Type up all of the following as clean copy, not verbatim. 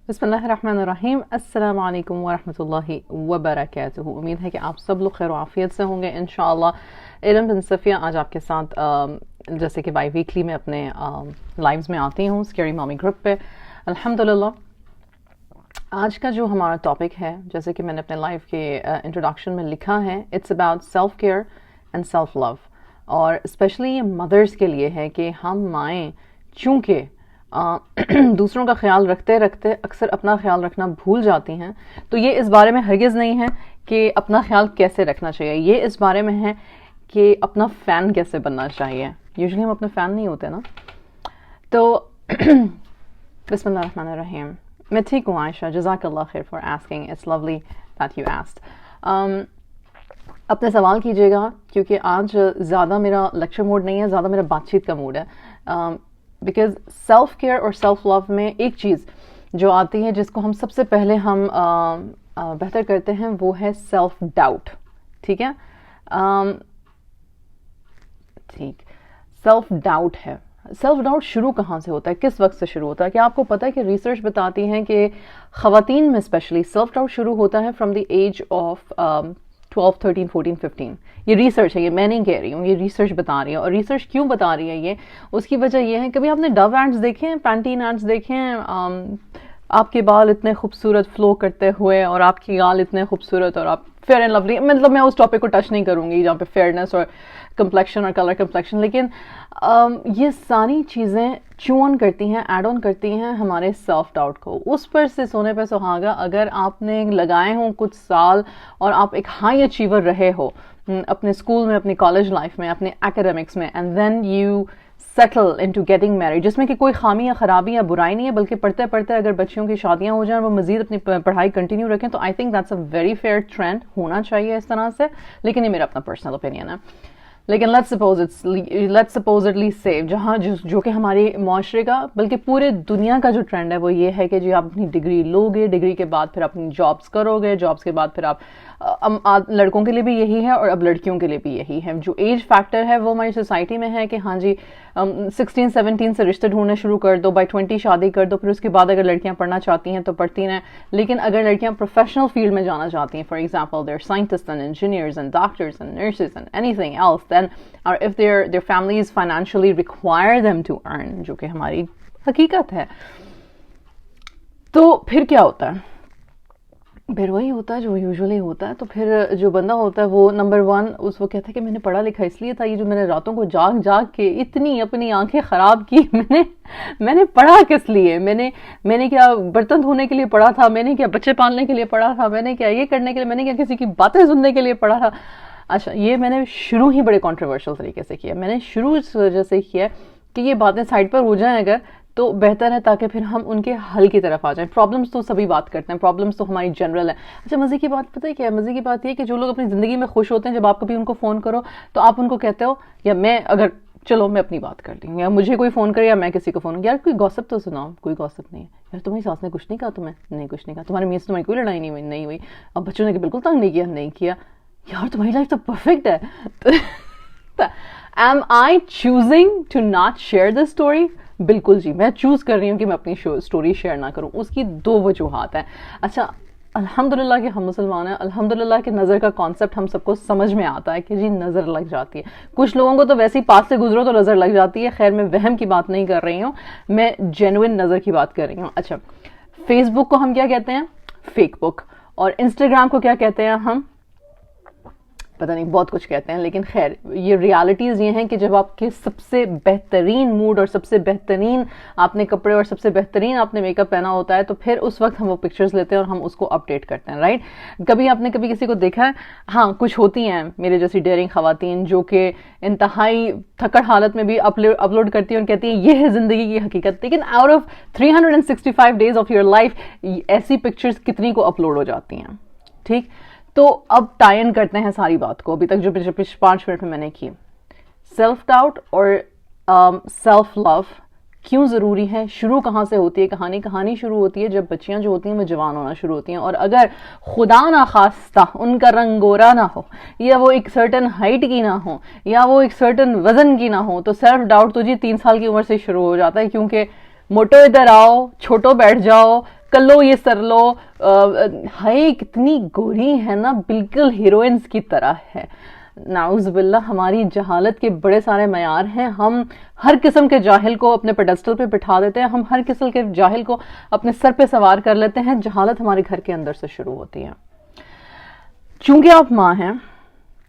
بسم اللہ الرحمن الرحیم. السلام علیکم ورحمۃ اللہ وبرکاتہ. امید ہے کہ آپ سب لوگ خیر و عافیت سے ہوں گے انشاءاللہ. علم بن صفیہ آج آپ کے ساتھ جیسے کہ بائی ویکلی میں اپنے لائیوز میں آتی ہوں اسکیری مامی گروپ پہ. الحمدللہ آج کا جو ہمارا ٹاپک ہے جیسے کہ میں نے اپنے لائیو کے انٹروڈکشن میں لکھا ہے، it's about self care and self love. اور اسپیشلی یہ مدرس کے لیے ہے کہ ہم مائیں چونکہ دوسروں کا خیال رکھتے رکھتے اکثر اپنا خیال رکھنا بھول جاتی ہیں، تو یہ اس بارے میں ہرگز نہیں ہے کہ اپنا خیال کیسے رکھنا چاہیے، یہ اس بارے میں ہے کہ اپنا فین کیسے بننا چاہیے. یوزلی ہم اپنے فین نہیں ہوتے نا. تو بسم اللہ الرحمن الرحیم. میں ٹھیک ہوں عائشہ، جزاک اللہ خیر for asking, it's lovely that you asked. اپنے سوال کیجیے گا کیونکہ آج زیادہ میرا لیکچر موڈ نہیں ہے، زیادہ میرا بات چیت کا موڈ ہے. بیکاز سیلف کیئر اور سیلف لو میں ایک چیز جو آتی ہے جس کو ہم سب سے پہلے ہم بہتر کرتے ہیں وہ ہے سیلف ڈاؤٹ. ٹھیک ہے، ٹھیک. سیلف ڈاؤٹ ہے. سیلف ڈاؤٹ شروع کہاں سے ہوتا ہے، کس وقت سے شروع ہوتا ہے؟ کیا آپ کو پتہ ہے کہ ریسرچ بتاتی ہے کہ خواتین میں اسپیشلی سیلف ڈاؤٹ شروع ہوتا ہے فرام دی ایج آف 12 13 14 15. یہ ریسرچ ہے، یہ میں نہیں کہہ رہی ہوں، یہ ریسرچ بتا رہی ہے. اور ریسرچ کیوں بتا رہی ہے یہ، اس کی وجہ یہ ہے، کبھی آپ نے ڈو ایڈز دیکھے ہیں، پینٹین ایڈز دیکھے ہیں؟ آپ کے بال اتنے خوبصورت فلو کرتے ہوئے اور آپ کی گال اتنے خوبصورت اور آپ فیئر اینڈ لولی. مطلب میں اس ٹاپک کو ٹچ نہیں کروں گی جہاں پہ فیئرنیس اور کمپلیکشن اور کلر کمپلیکشن، لیکن یہ ساری چیزیں چون کرتی ہیں، ایڈ آن کرتی ہیں ہمارے سیلف ڈاؤٹ کو. اس پر سے سونے پہ سہاگا اگر آپ نے لگائے ہوں کچھ سال اور آپ ایک ہائی اچیور رہے ہو اپنے اسکول میں، اپنی کالج لائف میں، اپنے اکیڈمکس میں، and then you settle into getting married, جس میں کہ کوئی خامی یا خرابی یا برائی نہیں ہے، بلکہ پڑھتے پڑھتے اگر بچیوں کی شادیاں ہو جائیں اور وہ مزید اپنی پڑھائی کنٹینیو رکھیں، تو I think that's a very fair trend, ہونا چاہیے اس طرح سے. لیکن یہ میرا اپنا پرسنل اوپینین ہے. لیکن لیٹس سپوزٹلی سے جہاں جو کہ ہمارے معاشرے کا بلکہ پورے دنیا کا جو ٹرینڈ ہے وہ یہ ہے کہ جی آپ اپنی ڈگری لو گے، ڈگری کے بعد پھر اپنی جابس کرو گے، جابس کے بعد پھر آپ لڑکوں کے لیے بھی یہی ہے اور اب لڑکیوں کے لیے بھی یہی ہے. جو ایج فیکٹر ہے وہ ہماری سوسائٹی میں ہے کہ ہاں جی 16 17 سے رشتے ڈھونڈنے شروع کر دو، بائی 20 شادی کر دو، پھر اس کے بعد اگر لڑکیاں پڑھنا چاہتی ہیں تو پڑھتی رہیں. لیکن اگر لڑکیاں پروفیشنل فیلڈ میں جانا چاہتی ہیں، for example they are scientist and engineers and doctors and nurses and anything else, then اور if their families financially require them to earn، جو کہ ہماری حقیقت ہے، تو پھر کیا ہوتا ہے؟ پھر وہی ہوتا ہے جو یوزلی ہوتا ہے. تو پھر جو بندہ ہوتا ہے وہ نمبر ون اس وہ کہتا ہے کہ میں نے پڑھا لکھا اس لیے تھا، یہ جو میں نے راتوں کو جاگ جاگ کے اتنی اپنی آنکھیں خراب کی، میں نے پڑھا کس لیے؟ میں نے کیا برتن دھونے کے لیے پڑھا تھا؟ میں نے کیا بچے پالنے کے لیے پڑھا تھا؟ میں نے کیا یہ کرنے کے لیے؟ میں نے کیا کسی کی باتیں سننے کے لیے پڑھا تھا؟ اچھا، یہ میں نے شروع ہی بڑے کنٹروورشل طریقے سے کیا. میں نے شروع اس وجہ سے کیا کہ یہ باتیں سائڈ پر ہو جائیں اگر تو بہتر ہے، تاکہ پھر ہم ان کے حل کی طرف آ جائیں. پرابلمس تو سبھی بات کرتے ہیں، پرابلمس تو ہماری جنرل ہے. اچھا، مزے کی بات پتہ ہے کیا ہے؟ مزے کی بات یہ ہے کہ جو لوگ اپنی زندگی میں خوش ہوتے ہیں، جب آپ کبھی ان کو فون کرو تو آپ ان کو کہتے ہو، یا میں اگر چلو میں اپنی بات کر لوں، یا مجھے کوئی فون کرے یا میں کسی کو فون، یار کوئی گوسپ تو سناؤ. کوئی گوسپ نہیں ہے. یار تمہاری ساس نے کچھ نہیں کہا تمہیں؟ نہیں کچھ نہیں کہا. تمہارے میاں سے تمہاری کوئی لڑائی نہیں ہوئی؟ اب بچوں نے بالکل تنگ نہیں کیا. یار تمہاری لائف تو پرفیکٹ ہے. Am I choosing to not share this story؟ بالکل جی، میں چوز کر رہی ہوں کہ میں اپنی اسٹوری شیئر نہ کروں. اس کی دو وجوہات ہیں. اچھا، الحمدللہ کہ ہم مسلمان ہیں، الحمدللہ کہ نظر کا کانسیپٹ ہم سب کو سمجھ میں آتا ہے کہ جی نظر لگ جاتی ہے. کچھ لوگوں کو تو ویسے ہی پاس سے گزرو تو نظر لگ جاتی ہے. خیر میں وہم کی بات نہیں کر رہی ہوں، میں جینوئن نظر کی بات کر رہی ہوں. اچھا، فیس بک کو ہم کیا کہتے ہیں؟ فیک بک. اور انسٹاگرام کو کیا کہتے ہیں ہم؟ پتہ نہیں، بہت کچھ کہتے ہیں. لیکن خیر یہ ریالٹیز یہ ہیں کہ جب آپ کے سب سے بہترین موڈ اور سب سے بہترین آپ نے کپڑے اور سب سے بہترین آپ نے میک اپ پہنا ہوتا ہے، تو پھر اس وقت ہم وہ پکچرز لیتے ہیں اور ہم اس کو اپڈیٹ کرتے ہیں، رائٹ؟ کبھی آپ نے کسی کو دیکھا ہے؟ ہاں، کچھ ہوتی ہیں میرے جیسی ڈیئرنگ خواتین جو کہ انتہائی تھکڑ حالت میں بھی اپلوڈ کرتی ہیں اور کہتی ہیں یہ ہے زندگی کی حقیقت. لیکن out of 365 days of your life ایسی پکچرز کتنی کو اپلوڈ ہو جاتی ہیں؟ ٹھیک. تو اب ٹائن کرتے ہیں ساری بات کو ابھی تک جو پچھلے 5 منٹ میں نے کی. سیلف ڈاؤٹ اور سیلف لو کیوں ضروری ہے؟ شروع کہاں سے ہوتی ہے کہانی شروع ہوتی ہے جب بچیاں جو ہوتی ہیں وہ جوان ہونا شروع ہوتی ہیں. اور اگر خدا نخواستہ ان کا رنگ گورا نہ ہو، یا وہ ایک سرٹن ہائٹ کی نہ ہو، یا وہ ایک سرٹن وزن کی نہ ہو، تو سیلف ڈاؤٹ تو جی 3 سال کی عمر سے شروع ہو جاتا ہے. کیونکہ موٹو ادھر آؤ، چھوٹو بیٹھ جاؤ، کر لو یہ سر لو. ہے کتنی گوری ہے نا, بالکل ہیروئنس کی طرح ہے. نعوذ باللہ, ہماری جہالت کے بڑے سارے معیار ہیں. ہم ہر قسم کے جاہل کو اپنے پیڈسٹل پہ بٹھا دیتے ہیں, ہم ہر قسم کے جاہل کو اپنے سر پہ سوار کر لیتے ہیں. جہالت ہمارے گھر کے اندر سے شروع ہوتی ہے. چونکہ آپ ماں ہیں,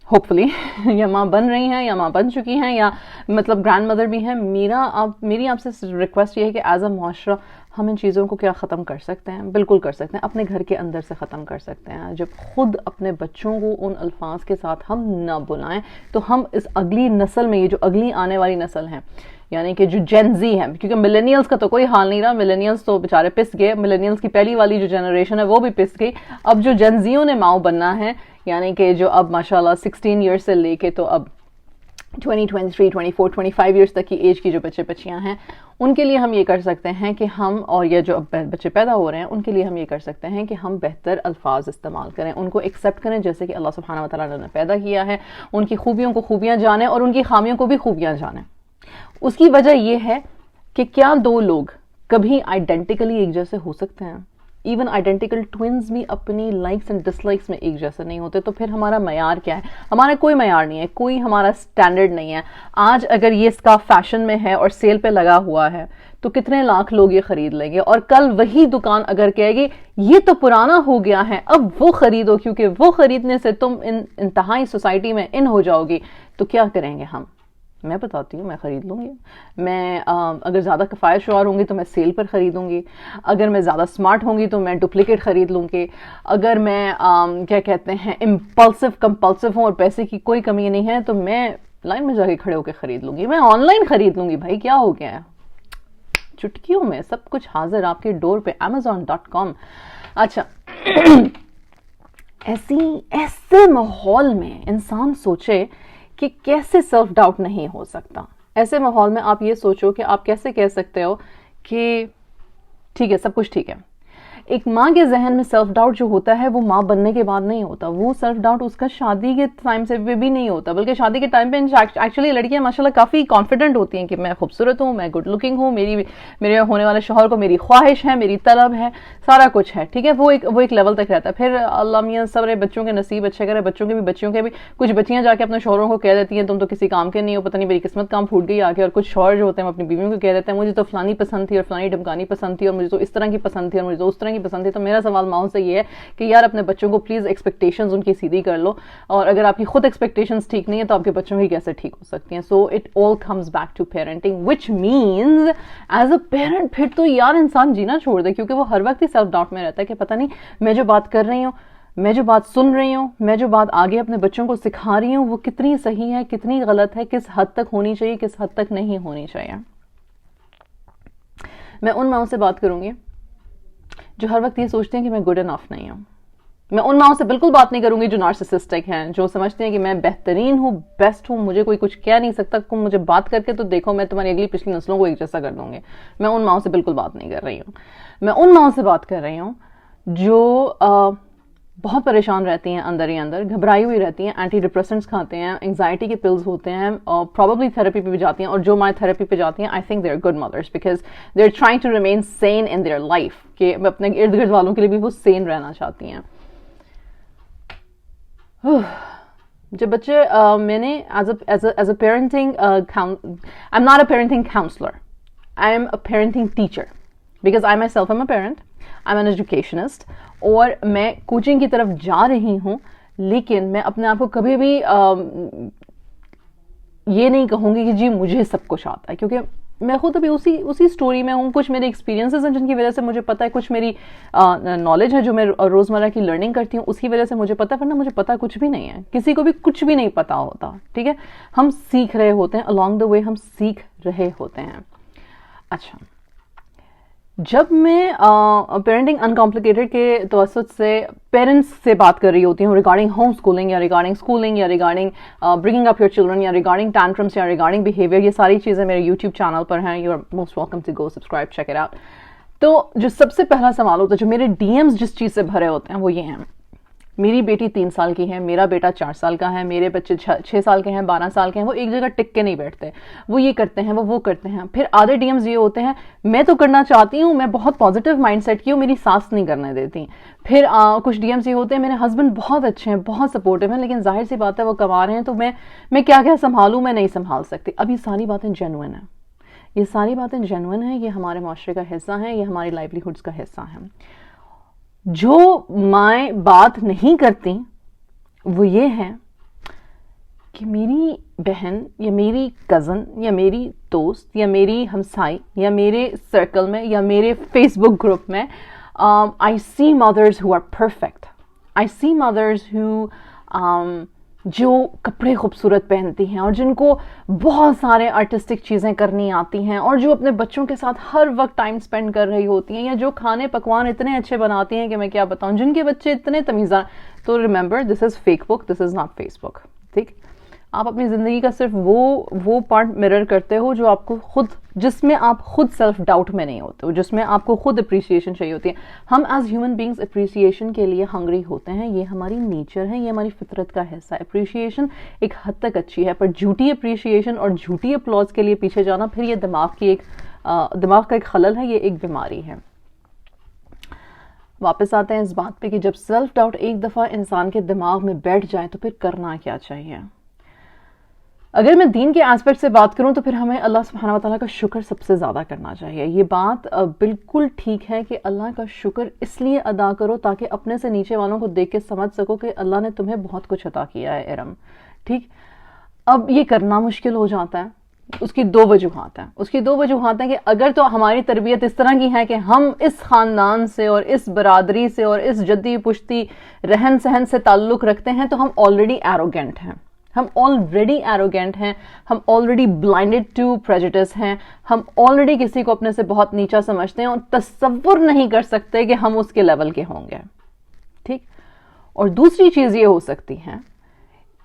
ہوپ فلی, یا ماں بن رہی ہیں یا ماں بن چکی ہیں یا مطلب گرینڈ مدر بھی ہیں, میری آپ سے ریکویسٹ یہ ہے کہ ایز اے معاشرہ ہم ان چیزوں کو کیا ختم کر سکتے ہیں؟ بالکل کر سکتے ہیں, اپنے گھر کے اندر سے ختم کر سکتے ہیں. جب خود اپنے بچوں کو ان الفاظ کے ساتھ ہم نہ بلائیں تو ہم اس اگلی نسل میں, یہ جو اگلی آنے والی نسل ہے, یعنی کہ جو جین زی ہے, کیونکہ ملینیلز کا تو کوئی حال نہیں رہا, ملینیلز تو بیچارے پس گئے, ملینیلز کی پہلی والی جو جنریشن ہے وہ بھی پس گئی. اب جو جین زیوں نے ماؤں بننا ہے, یعنی کہ جو اب ماشاءاللہ 16 ایئر سے لے کے تو اب 20, 23, 24, 25 ایئرس تک کی ایج کی جو بچے بچیاں ہیں, ان کے لیے ہم یہ کر سکتے ہیں کہ ہم, اور یہ جو اب بچے پیدا ہو رہے ہیں ان کے لیے ہم یہ کر سکتے ہیں کہ ہم بہتر الفاظ استعمال کریں, ان کو ایکسیپٹ کریں جیسے کہ اللہ سبحانہ و تعالیٰ نے پیدا کیا ہے, ان کی خوبیوں کو خوبیاں جانیں اور ان کی خامیوں کو بھی خوبیاں جانیں. اس کی وجہ یہ ہے کہ کیا دو لوگ کبھی آئیڈینٹیکلی ایک جیسے ہو سکتے ہیں؟ ایون آئیڈینٹیکل ٹوئنز بھی اپنی لائکس اینڈ ڈس لائکس میں ایک جیسے نہیں ہوتے. تو پھر ہمارا معیار کیا ہے؟ ہمارا کوئی معیار نہیں ہے, کوئی ہمارا سٹینڈرڈ نہیں ہے. آج اگر یہ اس کا فیشن میں ہے اور سیل پہ لگا ہوا ہے تو کتنے لاکھ لوگ یہ خرید لیں گے, اور کل وہی دکان اگر کہے گی یہ تو پرانا ہو گیا ہے اب وہ خریدو, کیونکہ وہ خریدنے سے تم انتہائی سوسائٹی میں ان ہو جاؤ گی, تو کیا کریں گے ہم؟ میں بتاتی ہوں, میں خرید لوں گی. میں اگر زیادہ کفایت شعار ہوں گی تو میں سیل پر خریدوں گی. اگر میں زیادہ سمارٹ ہوں گی تو میں ڈپلیکیٹ خرید لوں گی. اگر میں کیا کہتے ہیں کمپلسو ہوں اور پیسے کی کوئی کمی نہیں ہے تو میں لائن میں جا کے کھڑے ہو کے خرید لوں گی. میں آن لائن خرید لوں گی بھائی, کیا ہو گیا ہے, چٹکیوں میں سب کچھ حاضر آپ کے ڈور پہ, amazon.com. اچھا, ایسے ماحول میں انسان سوچے کہ کیسے سیلف ڈاؤٹ نہیں ہو سکتا. ایسے ماحول میں آپ یہ سوچو کہ آپ کیسے کہہ سکتے ہو کہ ٹھیک ہے سب کچھ ٹھیک ہے. ایک ماں کے ذہن میں سیلف ڈاؤٹ جو ہوتا ہے وہ ماں بننے کے بعد نہیں ہوتا, وہ سیلف ڈاؤٹ اس کا شادی کے ٹائم سے بھی نہیں ہوتا, بلکہ شادی کے ٹائم پہ ایکچولی لڑکیاں ماشاءاللہ کافی کانفیڈنٹ ہوتی ہیں کہ میں خوبصورت ہوں, میں گڈ لکنگ ہوں, میرے ہونے والے شوہر کو میری خواہش ہے, میری طلب ہے, سارا کچھ ہے, ٹھیک ہے, وہ ایک لیول تک رہتا ہے. پھر اللہ میاں سارے بچوں کے نصیب اچھے کرے, بچیوں کے بھی کچھ بچیاں جا کے اپنے شوہروں کو کہہ دیتی ہیں تم تو کسی کام کے نہیں ہو, پتہ نہیں میری قسمت کام پھوٹ گئی آگے. اور کچھ شوہر جو ہوتے ہیں اپنی بیویوں کو کہہ دیتے ہیں مجھے تو فلانی پسند تھی اور فلانی ڈمکانی پسند تھی اور مجھے تو اس طرح کی پسند تھی اور مجھے تو اس طرح کی پسند تھی. تو میرا سوال ماؤں سے یہ ہے کہ یار اپنے بچوں کو پلیز ایکسپیکٹیشنز ان کی سیدھی کر لو, اور اگر آپ کی خود ایکسپیکٹیشنز ٹھیک نہیں ہے تو آپ کے بچوں کی کیسے ٹھیک ہو سکتی ہیں. So it all comes back to parenting, which means as a parent پھر تو یار انسان جینا چھوڑ دے, کیونکہ وہ ہر وقت ہی سیلف ڈاؤٹ میں رہتا ہے کہ پتہ نہیں میں جو بات کر رہی ہوں, میں جو بات سن رہی ہوں, میں جو بات آگے اپنے بچوں کو سکھا رہی ہوں وہ کتنی صحیح ہے, کتنی غلط ہے, کس حد تک ہونی چاہیے, کس حد تک نہیں ہونی چاہیے. میں ان ماؤں سے بات کروں گی جو ہر وقت یہ سوچتے ہیں کہ میں گڈ انف نہیں ہوں. میں ان ماؤں سے بالکل بات نہیں کروں گی جو نارسسسٹک ہیں, جو سمجھتے ہیں کہ میں بہترین ہوں, بیسٹ ہوں, مجھے کوئی کچھ کہہ نہیں سکتا, تم مجھے بات کر کے تو دیکھو میں تمہاری اگلی پچھلی نسلوں کو ایک جیسا کر دوں گی. میں ان ماؤں سے بالکل بات نہیں کر رہی ہوں. میں ان ماؤں سے بات کر رہی ہوں جو بہت پریشان رہتی ہیں, اندر ہی اندر گھبرائی ہوئی رہتی ہیں, اینٹی ڈپریسنٹس کھاتے ہیں, انگزائٹی کے پلز ہوتے ہیں, اور پروبیبلی تھراپی پہ بھی جاتی ہیں, اور جو مائیں تھراپی پہ جاتی ہیں I think they are good mothers because they are trying to remain sane in their life, کہ اپنے ارد گرد والوں کے لیے بھی وہ سین رہنا چاہتی ہیں. جب بچے میں نے as a parenting I am not a parenting counsellor, I am a parenting teacher, because I myself am a parent, I am an educationist, اور میں کوچنگ کی طرف جا رہی ہوں, لیکن میں اپنے آپ کو کبھی بھی یہ نہیں کہوں گی کہ جی مجھے سب کچھ آتا ہے, کیونکہ میں خود ابھی اسی سٹوری میں ہوں. کچھ میرے ایکسپیرینسز ہیں جن کی وجہ سے مجھے پتا ہے, کچھ میری نالج ہے جو میں روزمرہ کی لرننگ کرتی ہوں اس کی وجہ سے مجھے پتا ہے, ورنہ مجھے پتا کچھ بھی نہیں ہے, کسی کو بھی کچھ بھی نہیں پتا ہوتا, ٹھیک ہے. ہم سیکھ رہے ہوتے ہیں, along the way ہم سیکھ رہے ہوتے ہیں. اچھا, جب میں پیرنٹنگ انکمپلیکیٹڈ کے توسط سے پیرنٹس سے بات کر رہی ہوتی ہوں ریگارڈنگ ہوم اسکولنگ یا ریگارڈنگ اسکولنگ یا regarding bringing up your children یا ریگارڈنگ ٹینٹرمس یا ریگارڈنگ بیہیویئر, یہ ساری چیزیں میرے یوٹیوب چینل پر ہیں. You are most welcome to go subscribe, check it out. تو جو سب سے پہلا سوال ہوتا ہے, جو میرے ڈی ایمز جس چیز سے بھرے ہوتے ہیں وہ یہ ہیں, میری بیٹی 3 سال کی ہے, میرا بیٹا 4 سال کا ہے, میرے بچے 6 سال کے ہیں, 12 سال کے ہیں, وہ ایک جگہ ٹک کے نہیں بیٹھتے, وہ یہ کرتے ہیں, وہ کرتے ہیں. پھر آدھے ڈی ایمز یہ ہوتے ہیں, میں تو کرنا چاہتی ہوں, میں بہت پازیٹیو مائنڈ سیٹ کی ہوں, میری ساس نہیں کرنے دیتی. پھر کچھ ڈی ایمز یہ ہوتے ہیں, میرے ہسبینڈ بہت اچھے ہیں, بہت سپورٹیو ہیں, لیکن ظاہر سی بات ہے وہ کما رہے ہیں, تو میں کیا سنبھالوں, میں نہیں سنبھال سکتی. اب یہ ساری باتیں جینوئن ہیں, یہ ساری باتیں جینوئن ہیں, یہ ہمارے معاشرے کا حصہ ہیں, یہ ہماری لائیولیہڈز کا حصہ ہیں. جو مائیں بات نہیں کرتی وہ یہ ہے کہ میری بہن یا میری کزن یا میری دوست یا میری ہمسائی یا میرے سرکل میں یا میرے فیس بک گروپ میں I see mothers who are perfect. I see mothers who جو کپڑے خوبصورت پہنتی ہیں اور جن کو بہت سارے آرٹسٹک چیزیں کرنی آتی ہیں اور جو اپنے بچوں کے ساتھ ہر وقت ٹائم سپینڈ کر رہی ہوتی ہیں, یا جو کھانے پکوان اتنے اچھے بناتی ہیں کہ میں کیا بتاؤں, جن کے بچے اتنے تمیزدار. تو remember, this is fake book, this is not Facebook. ٹھیک, آپ اپنی زندگی کا صرف وہ پارٹ مرر کرتے ہو جو آپ کو خود, جس میں آپ خود سیلف ڈاؤٹ میں نہیں ہوتے ہو, جس میں آپ کو خود اپریسیشن چاہیے ہوتی ہے. ہم ایز ہیومن بینگز اپریسیشن کے لیے ہنگری ہوتے ہیں, یہ ہماری نیچر ہے, یہ ہماری فطرت کا حصہ ہے. اپریسیشن ایک حد تک اچھی ہے, پر جھوٹی اپریسیشن اور جھوٹی اپلاز کے لیے پیچھے جانا, پھر یہ دماغ کا ایک خلل ہے, یہ ایک بیماری ہے. واپس آتے ہیں اس بات پہ کہ جب سیلف ڈاؤٹ ایک دفعہ انسان کے دماغ میں بیٹھ جائے تو پھر کرنا کیا چاہیے. اگر میں دین کے ایسپیکٹ سے بات کروں تو پھر ہمیں اللہ سبحانہ و تعالیٰ کا شکر سب سے زیادہ کرنا چاہیے. یہ بات بالکل ٹھیک ہے کہ اللہ کا شکر اس لیے ادا کرو تاکہ اپنے سے نیچے والوں کو دیکھ کے سمجھ سکو کہ اللہ نے تمہیں بہت کچھ عطا کیا ہے ارم. ٹھیک, اب یہ کرنا مشکل ہو جاتا ہے. اس کی 2 وجوہات ہیں کہ اگر تو ہماری تربیت اس طرح کی ہے کہ ہم اس خاندان سے اور اس برادری سے اور اس جدی پشتی رہن سہن سے تعلق رکھتے ہیں تو ہم آلریڈی ایروگینٹ ہیں, ہم آلریڈی بلائنڈڈ ٹو پریجڈس ہیں, ہم آلریڈی کسی کو اپنے سے بہت نیچا سمجھتے ہیں اور تصور نہیں کر سکتے کہ ہم اس کے لیول کے ہوں گے. ٹھیک, اور دوسری چیز یہ ہو سکتی ہے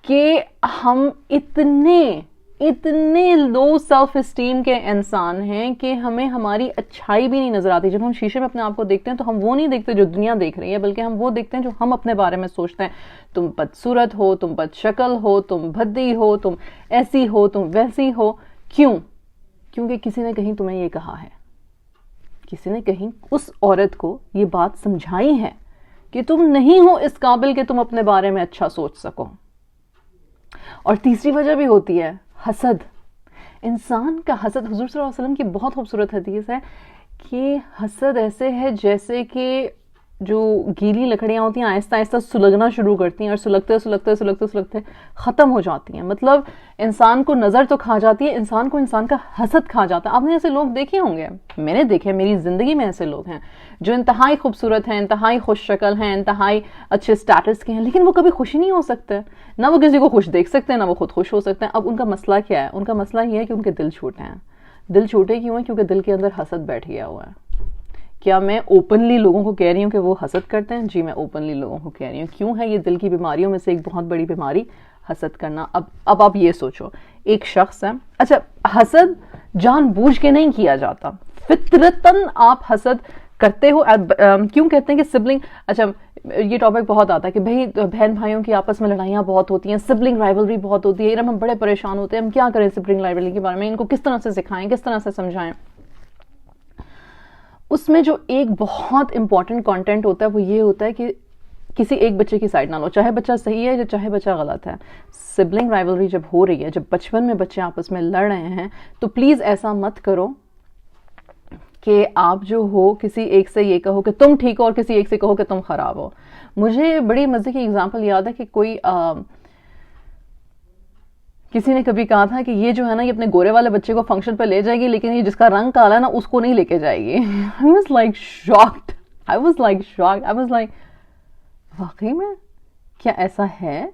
کہ ہم اتنے لو سیلف اسٹیم کے انسان ہیں کہ ہمیں ہماری اچھائی بھی نہیں نظر آتی. جب ہم شیشے میں اپنے آپ کو دیکھتے ہیں تو ہم وہ نہیں دیکھتے جو دنیا دیکھ رہی ہے, بلکہ ہم وہ دیکھتے ہیں جو ہم اپنے بارے میں سوچتے ہیں. تم بدصورت ہو, تم بد شکل ہو, تم بھدی ہو, تم ایسی ہو, تم ویسی ہو. کیونکہ کسی نے کہیں تمہیں یہ کہا ہے, کسی نے کہیں اس عورت کو یہ بات سمجھائی ہے کہ تم نہیں ہو اس قابل کہ تم اپنے بارے میں اچھا سوچ سکو. اور تیسری وجہ بھی ہوتی ہے حسد. انسان کا حسد, حضور صلی اللہ علیہ وسلم کی بہت خوبصورت حدیث ہے کہ حسد ایسے ہے جیسے کہ جو گیلی لکڑیاں ہوتی ہیں آہستہ آہستہ سلگنا شروع کرتی ہیں اور سلگتے ختم ہو جاتی ہیں. مطلب انسان کو نظر تو کھا جاتی ہے, انسان کو انسان کا حسد کھا جاتا ہے. آپ نے ایسے لوگ دیکھے ہوں گے, میں نے دیکھے, میری زندگی میں ایسے لوگ ہیں جو انتہائی خوبصورت ہیں, انتہائی خوش شکل ہیں, انتہائی اچھے سٹیٹس کے ہیں, لیکن وہ کبھی خوش نہیں ہو سکتے, نہ وہ کسی کو خوش دیکھ سکتے ہیں, نہ وہ خود خوش ہو سکتے ہیں. اب ان کا مسئلہ کیا ہے؟ ان کا مسئلہ یہ ہے کہ ان کے دل چھوٹے ہیں. دل چھوٹے کیوں ہیں؟ کیونکہ دل کے اندر حسد بیٹھ گیا ہوا ہے. کیا میں اوپنلی لوگوں کو کہہ رہی ہوں کہ وہ حسد کرتے ہیں؟ جی, میں اوپنلی لوگوں کو کہہ رہی ہوں. کیوں ہے یہ دل کی بیماریوں میں سے ایک بہت بڑی بیماری حسد کرنا. اب آپ یہ سوچو, ایک شخص ہے, اچھا حسد جان بوجھ کے نہیں کیا جاتا, فطرتاً آپ حسد کرتے ہو. کیوں کہتے ہیں کہ سبلنگ, اچھا یہ ٹاپک بہت آتا ہے کہ بھائی بہن بھائیوں کی آپس میں لڑائیاں بہت ہوتی ہیں, سبلنگ رائیولری بہت ہوتی ہے. ہم بڑے پریشان ہوتے ہیں, ہم کیا کریں سبلنگ رائیولری کے بارے میں, ان کو کس طرح سے سکھائیں, کس طرح سے سمجھائیں. اس میں جو ایک بہت امپورٹنٹ کانٹینٹ ہوتا ہے وہ یہ ہوتا ہے کہ کسی ایک بچے کی سائڈ نہ لو, چاہے بچہ صحیح ہے یا چاہے بچہ غلط ہے. سبلنگ رائیولری جب ہو رہی ہے, جب بچپن میں بچے آپس میں لڑ رہے ہیں, تو پلیز ایسا مت کرو کہ آپ جو ہو کسی ایک سے یہ کہو کہ تم ٹھیک ہو اور کسی ایک سے کہو کہ تم خراب ہو. مجھے بڑی مزے کی ایگزامپل یاد ہے کہ کوئی کسی نے کبھی کہا تھا کہ یہ جو ہے نا, یہ اپنے گورے والے بچے کو فنکشن پہ لے جائے گی, لیکن یہ جس کا رنگ کالا ہے نا اس کو نہیں لے کے جائے گی. I was like shocked. I was like واقعی میں کیا ایسا ہے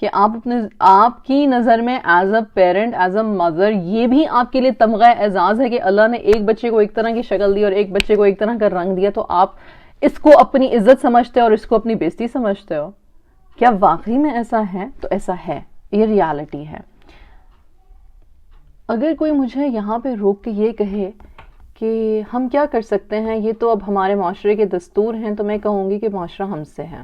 کہ آپ کی نظر میں as a parent, as a mother, یہ بھی آپ کے لیے تمغہ اعزاز ہے کہ اللہ نے ایک بچے کو ایک طرح کی شکل دی اور ایک بچے کو ایک طرح کا رنگ دیا, تو آپ اس کو اپنی عزت سمجھتے ہو اور اس کو اپنی بےزتی سمجھتے ہو. کیا واقعی میں ایسا ہے؟ تو ایسا ہے, یہ ریالٹی ہے. اگر کوئی مجھے یہاں پہ روک کے یہ کہے کہ ہم کیا کر سکتے ہیں, یہ تو اب ہمارے معاشرے کے دستور ہیں, تو میں کہوں گی کہ معاشرہ ہم سے ہے.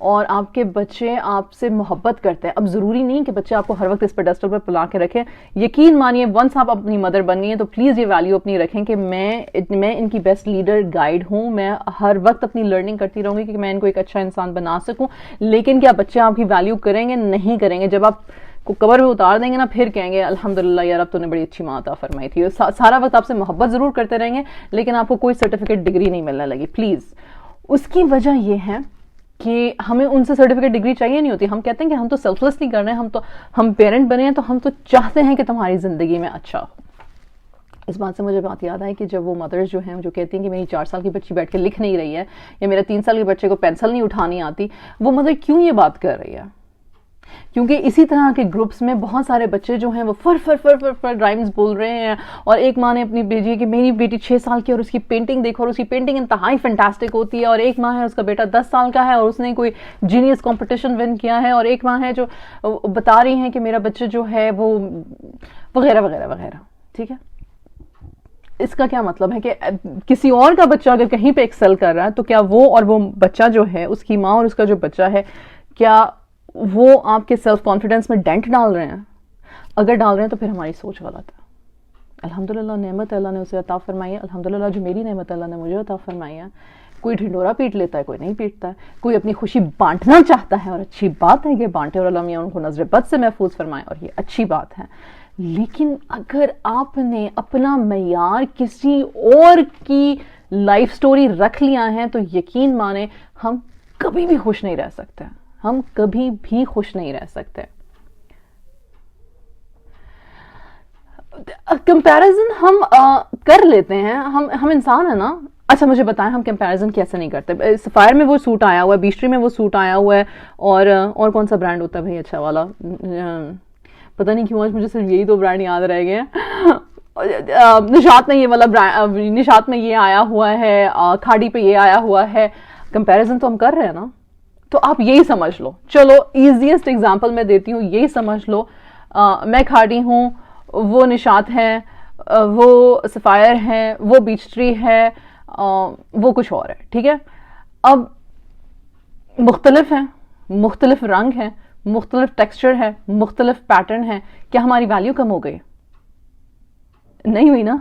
اور آپ کے بچے آپ سے محبت کرتے ہیں. اب ضروری نہیں کہ بچے آپ کو ہر وقت اس پیڈسٹل پر پلا کے رکھیں. یقین مانیے ونس آپ اپنی مدر بن گئی ہیں تو پلیز یہ ویلیو اپنی رکھیں کہ میں ان کی بیسٹ لیڈر گائیڈ ہوں. میں ہر وقت اپنی لرننگ کرتی رہوں گی کہ میں ان کو ایک اچھا انسان بنا سکوں. لیکن کیا بچے آپ کی ویلیو کریں گے؟ نہیں کریں گے. جب آپ کو قبر میں اتار دیں گے نا پھر کہیں گے الحمدللہ یار اب تو نے بڑی اچھی ماں عطا فرمائی تھی. سارا وقت آپ سے محبت ضرور کرتے رہیں گے لیکن آپ کو کوئی سرٹیفکیٹ ڈگری نہیں ملنے لگی. پلیز. اس کی وجہ یہ ہے کہ ہمیں ان سے سرٹیفکیٹ ڈگری چاہیے نہیں ہوتی. ہم کہتے ہیں کہ ہم تو سیلف لیس نہیں کر رہے ہیں, ہم پیرنٹ بنے ہیں تو ہم تو چاہتے ہیں کہ تمہاری زندگی میں اچھا ہو. اس بات سے مجھے بات یاد آئی کہ جب وہ مدرز جو ہیں جو کہتی ہیں کہ میری 4 سال کی بچی بیٹھ کے لکھ نہیں رہی ہے یا میرا 3 سال کے بچے کو پینسل نہیں اٹھانی آتی, وہ مدر کیوں یہ بات کر رہی ہے؟ کیونکہ اسی طرح کے گروپس میں بہت سارے بچے جو ہیں وہ فر رائمز بول رہے ہیں, اور ایک ماں نے اپنی بھیجی کہ میری بیٹی 6 سال کی اور اس کی پینٹنگ دیکھو, اور اس کی پینٹنگ انتہائی فینٹاسٹک ہوتی ہے, اور ایک ماں ہے اس کا بیٹا 10 سال کا ہے اور اس نے کوئی جینیس کمپٹیشن ون کیا ہے, اور ایک ماں ہے جو بتا رہی ہیں کہ میرا بچہ جو ہے وہ وغیرہ وغیرہ وغیرہ. ٹھیک ہے, اس کا کیا مطلب ہے کہ کسی اور کا بچہ اگر کہیں پہ ایکسل کر رہا ہے تو کیا وہ اور وہ بچہ جو ہے, اس کی ماں اور اس کا جو بچہ ہے, کیا وہ آپ کے سیلف کانفیڈنس میں ڈینٹ ڈال رہے ہیں؟ اگر ڈال رہے ہیں تو پھر ہماری سوچ غلط ہے. الحمدللہ نعمت اللہ نے اسے عطا فرمائی ہے, الحمدللہ جو میری نعمت اللہ نے مجھے عطا فرمائی ہے. کوئی ڈھنڈورا پیٹ لیتا ہے, کوئی نہیں پیٹتا ہے, کوئی اپنی خوشی بانٹنا چاہتا ہے اور اچھی بات ہے کہ بانٹے, اور اللہ میاں ان کو نظر بد سے محفوظ فرمائے اور یہ اچھی بات ہے. لیکن اگر آپ نے اپنا معیار کسی اور کی لائف سٹوری رکھ لیا ہے تو یقین مانے ہم کبھی بھی خوش نہیں رہ سکتے, ہم کبھی بھی خوش نہیں رہ سکتے. کمپیریزن ہم کر لیتے ہیں, ہم انسان ہیں نا. اچھا مجھے بتائیں ہم کمپیریزن کیسے نہیں کرتے؟ سفائر میں وہ سوٹ آیا ہوا ہے, بیسٹری میں وہ سوٹ آیا ہوا ہے, اور کون سا برانڈ ہوتا ہے بھائی اچھا والا, پتہ نہیں کیوں آج مجھے صرف یہی 2 برانڈ یاد رہ گئے ہیں. نشاط میں یہ والا نشاط میں یہ آیا ہوا ہے, کھاڑی پہ یہ آیا ہوا ہے. کمپیریزن تو ہم کر رہے ہیں نا. تو آپ یہی سمجھ لو, چلو ایزیسٹ ایگزامپل میں دیتی ہوں, یہی سمجھ لو میں کھاڑی ہوں, وہ نشاط ہے, وہ سفائر ہے, وہ بیچ ٹری ہے, وہ کچھ اور ہے. ٹھیک ہے, اب مختلف ہیں, مختلف رنگ ہیں, مختلف ٹیکسچر ہے, مختلف پیٹرن ہے. کیا ہماری ویلیو کم ہو گئی؟ نہیں ہوئی نا,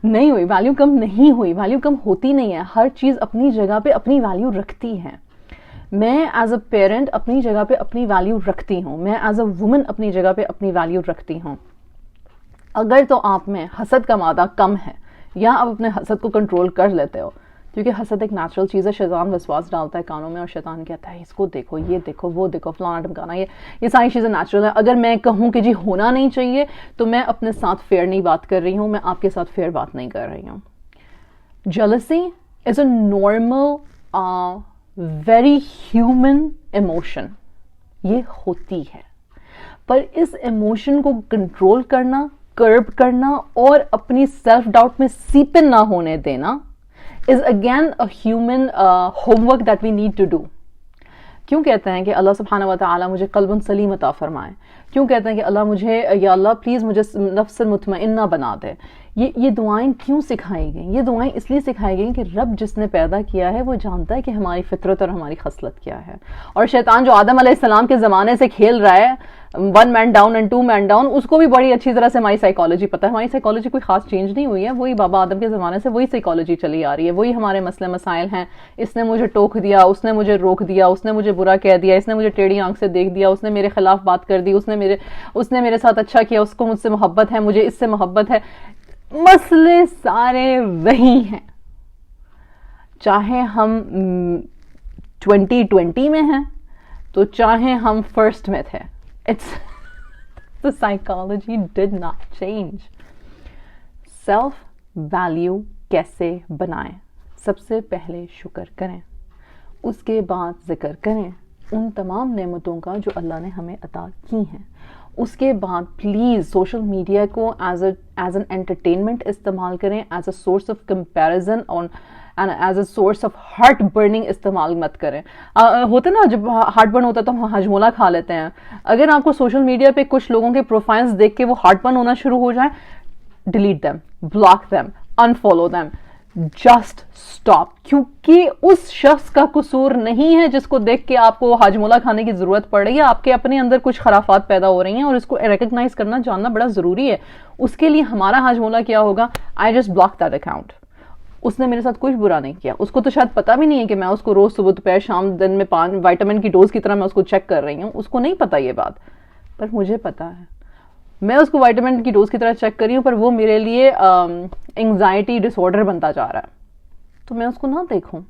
نہیں ہوئی. ویلیو کم نہیں ہوئی, ویلیو کم ہوتی نہیں ہے. ہر چیز اپنی جگہ پہ اپنی ویلیو رکھتی ہے. میں ایز اے پیرنٹ اپنی جگہ پہ اپنی ویلیو رکھتی ہوں, میں ایز اے وومن اپنی جگہ پہ اپنی ویلیو رکھتی ہوں. اگر تو آپ میں حسد کا مادہ کم ہے یا آپ اپنے حسد کو کنٹرول کر لیتے ہو, کیونکہ حسد ایک نیچرل چیز ہے, شیطان وسواس ڈالتا ہے کانوں میں اور شیطان کہتا ہے اس کو دیکھو, یہ دیکھو, وہ دیکھو, فلانا ڈمکانا, یہ ساری چیزیں نیچرل ہیں. اگر میں کہوں کہ جی ہونا نہیں چاہیے تو میں اپنے ساتھ فیئر نہیں بات کر رہی ہوں, میں آپ کے ساتھ فیئر بات نہیں کر رہی ہوں. jealousy is a normal very human emotion, یہ ہوتی ہے. پر اس ایموشن کو کنٹرول کرنا, کرب کرنا اور اپنی سیلف ڈاؤٹ میں سیپن نہ ہونے دینا is again a human homework that we need to do. کیوں کہتے ہیں کہ اللہ سبحانہ و تعالیٰ مجھے قلب سلیم عطا فرمائے؟ کیوں کہتے ہیں کہ اللہ مجھے, یا اللہ پلیز مجھے نفس مطمئنہ بنا دے؟ یہ دعائیں کیوں سکھائی گئیں؟ یہ دعائیں اس لیے سکھائی گئیں کہ رب جس نے پیدا کیا ہے وہ جانتا ہے کہ ہماری فطرت اور ہماری خصلت کیا ہے. اور شیطان جو آدم علیہ السلام کے زمانے سے کھیل رہا ہے, 1 man down and 2 man down, اس کو بھی بڑی اچھی طرح سے ہماری سائیکالوجی پتہ ہے. ہماری سائیکالوجی کوئی خاص چینج نہیں ہوئی ہے, وہی بابا آدم کے زمانے سے وہی سائیکالوجی چلی آ رہی ہے, وہی ہمارے مسئلے مسائل ہیں. اس نے مجھے ٹوک دیا, اس نے مجھے روک دیا, اس نے مجھے برا کہہ دیا, اس نے مجھے ٹیڑھی آنکھ سے دیکھ دیا, اس نے میرے خلاف بات کر دی, اس نے میرے ساتھ اچھا کیا, اس کو مجھ سے محبت ہے, مجھے اس سے محبت ہے. مسئلے سارے وہی ہیں, چاہے ہم 2020 میں ہیں تو چاہے ہم فرسٹ میں تھے. The psychology did not change. Self value کیسے بنائیں؟ سب سے پہلے شکر کریں, اس کے بعد ذکر کریں ان تمام نعمتوں کا جو اللہ نے ہمیں عطا کی ہیں. اس کے بعد پلیز سوشل میڈیا کو ایز این انٹرٹینمنٹ استعمال کریں, as a source of comparison and as a source of heart burning استعمال مت کریں. ہوتا نا جب ہارٹ برن ہوتا ہے تو ہم ہجمولا کھا لیتے ہیں. اگر آپ کو سوشل میڈیا پہ کچھ لوگوں کے پروفائلز دیکھ کے وہ ہارٹ برن ہونا شروع ہو جائے, delete them, block them, involve them. Just stop. کیونکہ اس شخص کا قصور نہیں ہے جس کو دیکھ کے آپ کو ہاجمولا کھانے کی ضرورت پڑ رہی ہے. آپ کے اپنے اندر کچھ خرافات پیدا ہو رہی ہیں اور اس کو ریکگنائز کرنا جاننا بڑا ضروری ہے. اس کے لیے ہمارا ہاجمولا کیا ہوگا؟ I just block that account. اس نے میرے ساتھ کچھ برا نہیں کیا. اس کو تو شاید پتا بھی نہیں ہے کہ میں اس کو روز صبح دوپہر شام دن میں 5 وائٹامن کی ڈوز کی طرح میں اس کو چیک کر رہی ہوں. اس کو نہیں پتا یہ بات, پر مجھے پتا ہے. میں اس کو وائٹامن کی ڈوز کی طرح چیک کر رہی ہوں, پر وہ میرے لیے انگزائٹی ڈس آرڈر بنتا جا رہا ہے. تو میں اس کو نہ دیکھوں.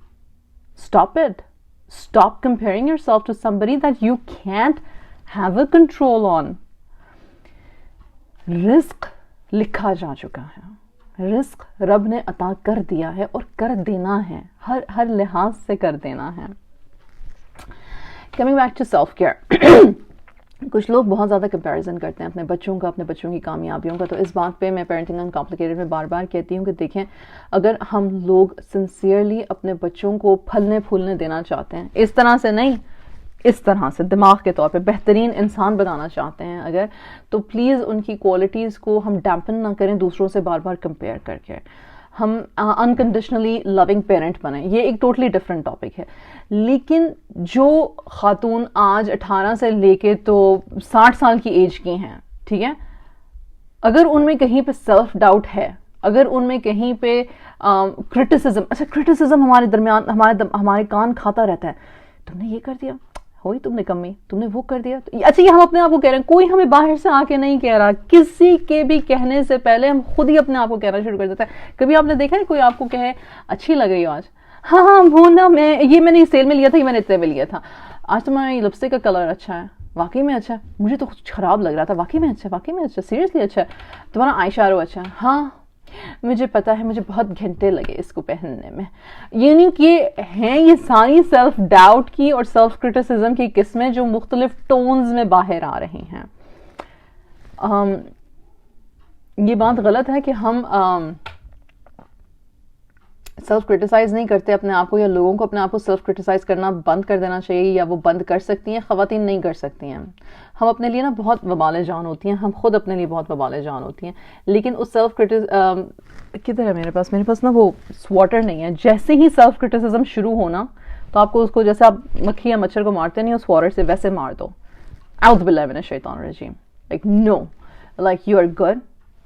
Stop it. Stop comparing yourself to somebody that you can't have a control on. رزق لکھا جا چکا ہے. رزق رب نے عطا کر دیا ہے اور کر دینا ہے, ہر لحاظ سے کر دینا ہے. Coming back to self care, کچھ لوگ بہت زیادہ کمپیریزن کرتے ہیں اپنے بچوں کا, اپنے بچوں کی کامیابیوں کا. تو اس بات پہ میں پیرنٹنگ انکمپلیکیٹڈ میں بار بار کہتی ہوں کہ دیکھیں, اگر ہم لوگ سنسیئرلی اپنے بچوں کو پھلنے پھولنے دینا چاہتے ہیں, اس طرح سے نہیں, اس طرح سے دماغ کے طور پہ بہترین انسان بنانا چاہتے ہیں اگر, تو پلیز ان کی کوالٹیز کو ہم ڈیمپن نہ کریں دوسروں سے بار بار کمپیئر کر کے. ہم انکنڈیشنلی لوننگ پیرنٹ بنیں. یہ ایک ٹوٹلی ڈفرینٹ ٹاپک ہے. لیکن جو خاتون آج 18 سے لے کے تو 60 سال کی ایج کی ہیں, ٹھیک ہے, اگر ان میں کہیں پہ سیلف ڈاؤٹ ہے, اگر ان میں کہیں پہ کرٹیسزم, اچھا کرٹیسزم ہمارے درمیان ہمارے کان کھاتا رہتا ہے, تم نے یہ کر دیا, ہوئی تم نے کمی, تم نے وہ کر دیا. اچھا یہ ہم اپنے آپ کو کہہ رہے ہیں, کوئی ہمیں باہر سے آ کے نہیں کہہ رہا. کسی کے بھی کہنے سے پہلے ہم خود ہی اپنے آپ کو کہنا شروع کر دیتا ہے. کبھی آپ نے دیکھا ہے کوئی آپ کو کہے اچھی لگ رہی ہو آج, ہاں وہ نا یہ میں نے سیل میں لیا تھا, یہ میں نے اتنے میں لیا تھا, آج تمہارا یہ لپسٹک کا کلر اچھا ہے, واقعی میں اچھا ہے, مجھے تو کچھ خراب لگ رہا تھا, واقعی میں اچھا, واقعی میں اچھا, سیریسلی اچھا ہے, تمہارا آئی شیڈو اچھا ہے, ہاں مجھے پتا ہے, مجھے بہت گھنٹے لگے اس کو پہننے میں. یعنی کہ ہیں یہ ساری سیلف ڈاؤٹ کی اور سیلف کرٹیسزم کی قسمیں جو مختلف ٹونز میں باہر آ رہی ہیں. یہ بات غلط ہے کہ ہم سیلف کرٹیسائز نہیں کرتے اپنے آپ کو, یا لوگوں کو اپنے آپ کو سیلف کرٹیسائز کرنا بند کر دینا چاہیے, یا وہ بند کر سکتی ہیں, خواتین نہیں کر سکتی ہیں. ہم اپنے لیے نا بہت وبال جان ہوتی ہیں, ہم خود اپنے لیے بہت وبال جان ہوتی ہیں. لیکن اس سیلف کدھر ہے میرے پاس نا وہ سواٹر نہیں ہے. جیسے ہی سیلف کرٹیسزم شروع ہونا تو آپ کو اس کو, جیسے آپ مکھی یا مچھر کو مارتے نہیں اس سواٹر سے, ویسے مار دو. اعوذ باللہ من الشیطان الرجیم. Like no, like you are good,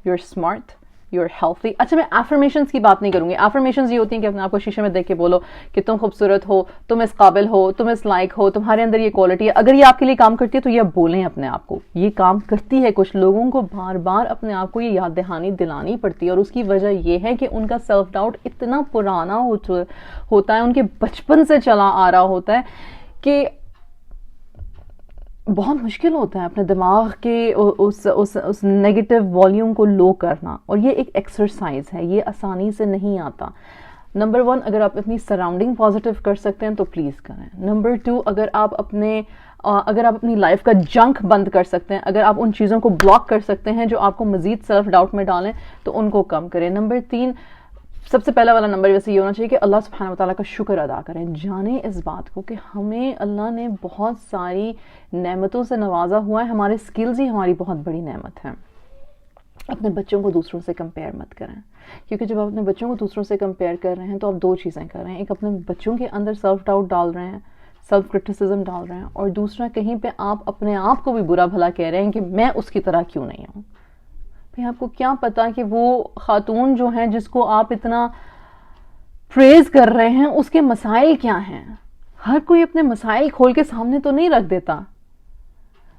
you are smart, you are healthy. اچھا میں افرمیشنز کی بات نہیں کروں گی. افرمیشنز یہ ہوتی ہیں کہ اپنے آپ کو شیشے میں دیکھ کے بولو کہ تم خوبصورت ہو, تم اس قابل ہو, تم اس لائق ہو, تمہارے اندر یہ کوالٹی ہے. اگر یہ آپ کے لیے کام کرتی ہے تو یہ آپ بولیں اپنے آپ کو. یہ کام کرتی ہے, کچھ لوگوں کو بار بار اپنے آپ کو یہ یاد دہانی دلانی پڑتی ہے, اور اس کی وجہ یہ ہے کہ ان کا سیلف ڈاؤٹ اتنا پرانا ہوتا ہے, ان کے بچپن سے چلا آ رہا ہوتا ہے کہ بہت مشکل ہوتا ہے اپنے دماغ کے اس نیگیٹو والیوم کو لو کرنا. اور یہ ایک ایکسرسائز ہے, یہ آسانی سے نہیں آتا. نمبر 1, اگر آپ اپنی سراؤنڈنگ پازیٹیو کر سکتے ہیں تو پلیز کریں. نمبر 2, اگر آپ اپنی لائف کا جنک بند کر سکتے ہیں, اگر آپ ان چیزوں کو بلاک کر سکتے ہیں جو آپ کو مزید سیلف ڈاؤٹ میں ڈالیں, تو ان کو کم کریں. نمبر 3, سب سے پہلا والا نمبر ویسے یہ ہونا چاہیے کہ اللہ سبحانہ وتعالیٰ کا شکر ادا کریں. جانیں اس بات کو کہ ہمیں اللہ نے بہت ساری نعمتوں سے نوازا ہوا ہے. ہمارے سکلز ہی ہماری بہت بڑی نعمت ہے. اپنے بچوں کو دوسروں سے کمپیئر مت کریں, کیونکہ جب آپ اپنے بچوں کو دوسروں سے کمپیئر کر رہے ہیں تو آپ 2 چیزیں کر رہے ہیں. ایک, اپنے بچوں کے اندر سیلف ڈاؤٹ ڈال رہے ہیں, سیلف کرٹیسزم ڈال رہے ہیں, اور دوسرا کہیں پہ آپ اپنے آپ کو بھی برا بھلا کہہ رہے ہیں کہ میں اس کی طرح کیوں نہیں ہوں. آپ کو کیا پتا کہ وہ خاتون جو ہیں جس کو آپ اتنا پریز کر رہے ہیں اس کے مسائل کیا ہیں. ہر کوئی اپنے مسائل کھول کے سامنے تو نہیں رکھ دیتا.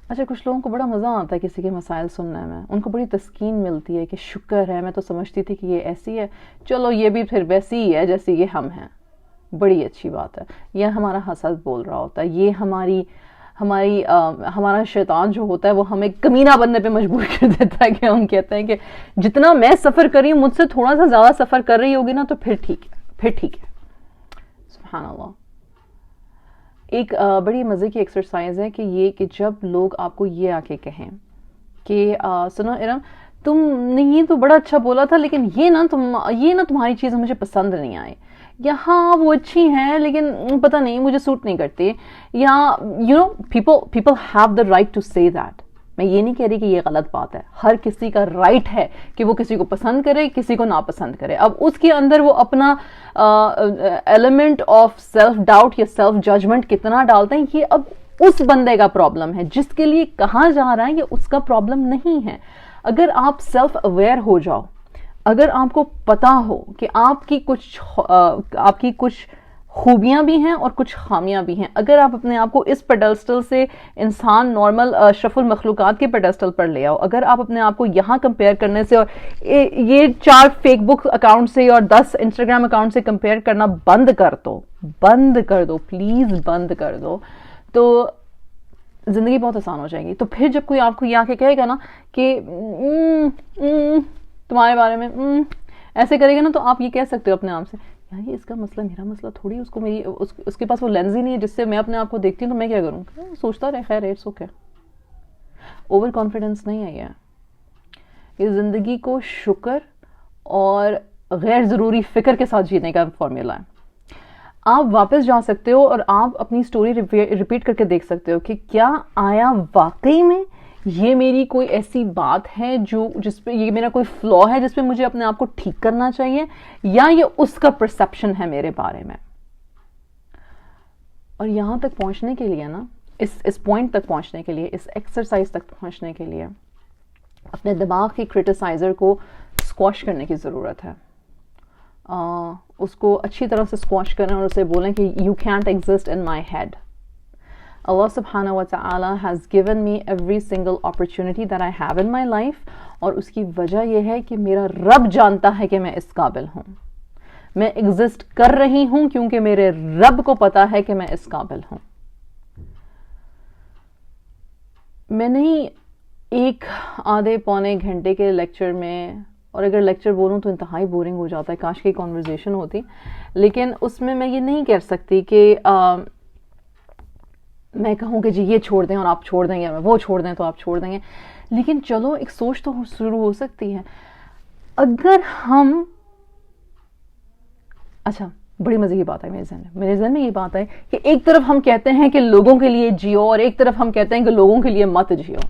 اچھا کچھ لوگوں کو بڑا مزہ آتا ہے کسی کے مسائل سننے میں, ان کو بڑی تسکین ملتی ہے کہ شکر ہے, میں تو سمجھتی تھی کہ یہ ایسی ہے, چلو یہ بھی پھر ویسی ہی ہے جیسی یہ ہم ہیں, بڑی اچھی بات ہے. یہ ہمارا حسد بول رہا ہوتا ہے, یہ ہمارا شیطان جو ہوتا ہے وہ ہمیں کمینہ بننے پہ مجبور کر دیتا ہے کہ ہم کہتے ہیں کہ جتنا میں سفر کر رہی ہوں مجھ سے تھوڑا سا زیادہ سفر کر رہی ہوگی نا تو پھر ٹھیک ہے. سبحان اللہ. ایک بڑی مزے کی ایکسرسائز ہے کہ جب لوگ آپ کو یہ آ کے کہیں کہ سنو ارم, تم نے یہ تو بڑا اچھا بولا تھا لیکن یہ نا تمہاری چیز مجھے پسند نہیں آئی, یا ہاں وہ اچھی ہیں لیکن پتہ نہیں مجھے سوٹ نہیں کرتی, یا people have the right to say that. میں یہ نہیں کہہ رہی کہ یہ غلط بات ہے، ہر کسی کا رائٹ ہے کہ وہ کسی کو پسند کرے، کسی کو ناپسند کرے. اب اس کے اندر وہ اپنا ایلیمنٹ آف سیلف ڈاؤٹ یا سیلف ججمنٹ کتنا ڈالتے ہیں، یہ اب اس بندے کا پرابلم ہے. جس کے لیے کہا جا رہا ہے یہ اس کا پرابلم نہیں ہے. اگر آپ سیلف اویئر ہو جاؤ، اگر آپ کو پتا ہو کہ آپ کی کچھ خوبیاں بھی ہیں اور کچھ خامیاں بھی ہیں، اگر آپ اپنے آپ کو اس پیڈسٹل سے انسان نارمل اشرف المخلوقات کے پیڈسٹل پر لے آؤ، اگر آپ اپنے آپ کو یہاں کمپیئر کرنے سے اور یہ 4 فیک بک اکاؤنٹ سے اور 10 انسٹاگرام اکاؤنٹ سے کمپیئر کرنا بند کر دو پلیز بند کر دو، تو زندگی بہت آسان ہو جائے گی. تو پھر جب کوئی آپ کو یہ آ کے کہے گا نا کہ تمہارے بارے میں ایسے کرے گا نا، تو آپ یہ کہہ سکتے ہو اپنے آپ سے، یار یہ اس کا مسئلہ میرا مسئلہ تھوڑی، اس کے پاس وہ لینز ہی نہیں ہے جس سے میں اپنے آپ کو دیکھتی ہوں، تو میں کیا کروں، سوچتا رہے، خیر اٹس اوکے. اوور کانفیڈنس نہیں ہے یہ زندگی کو شکر اور غیر ضروری فکر کے ساتھ جینے کا فارمولا ہے. آپ واپس جا سکتے ہو اور آپ اپنی سٹوری ریپیٹ کر کے دیکھ سکتے ہو کہ کیا آیا واقعی میں یہ میری کوئی ایسی بات ہے جس پہ یہ میرا کوئی فلا ہے جس پہ مجھے اپنے آپ کو ٹھیک کرنا چاہیے، یا یہ اس کا پرسپشن ہے میرے بارے میں. اور یہاں تک پہنچنے کے لیے نا، اس پوائنٹ تک پہنچنے کے لیے، اس ایکسرسائز تک پہنچنے کے لیے اپنے دماغ کی کرٹیسائزر کو اسکواش کرنے کی ضرورت ہے. اس کو اچھی طرح سے اسکواش کریں اور اسے بولیں کہ you can't exist in my head. Allah subhanahu wa ta'ala has given me every single opportunity that I have in my life, اور اس کی وجہ یہ ہے کہ میرا رب جانتا ہے کہ میں اس قابل ہوں. میں ایگزسٹ کر رہی ہوں کیونکہ میرے رب کو پتا ہے کہ میں اس قابل ہوں. میں نہیں ایک آدھے پونے گھنٹے کے لیکچر میں، اور اگر لیکچر بولوں تو انتہائی بورنگ ہو جاتا ہے، کاش کی کانورزیشن ہوتی، لیکن اس میں یہ نہیں کہہ سکتی کہ میں کہوں کہ جی یہ چھوڑ دیں اور آپ چھوڑ دیں، یا وہ چھوڑ دیں تو آپ چھوڑ دیں گے. لیکن چلو ایک سوچ تو شروع ہو سکتی ہے. اگر ہم، اچھا بڑی مزے کی بات ہے میرے ذہن میں یہ بات ہے کہ ایک طرف ہم کہتے ہیں کہ لوگوں کے لیے جیو، اور ایک طرف ہم کہتے ہیں کہ لوگوں کے لیے مت جیو.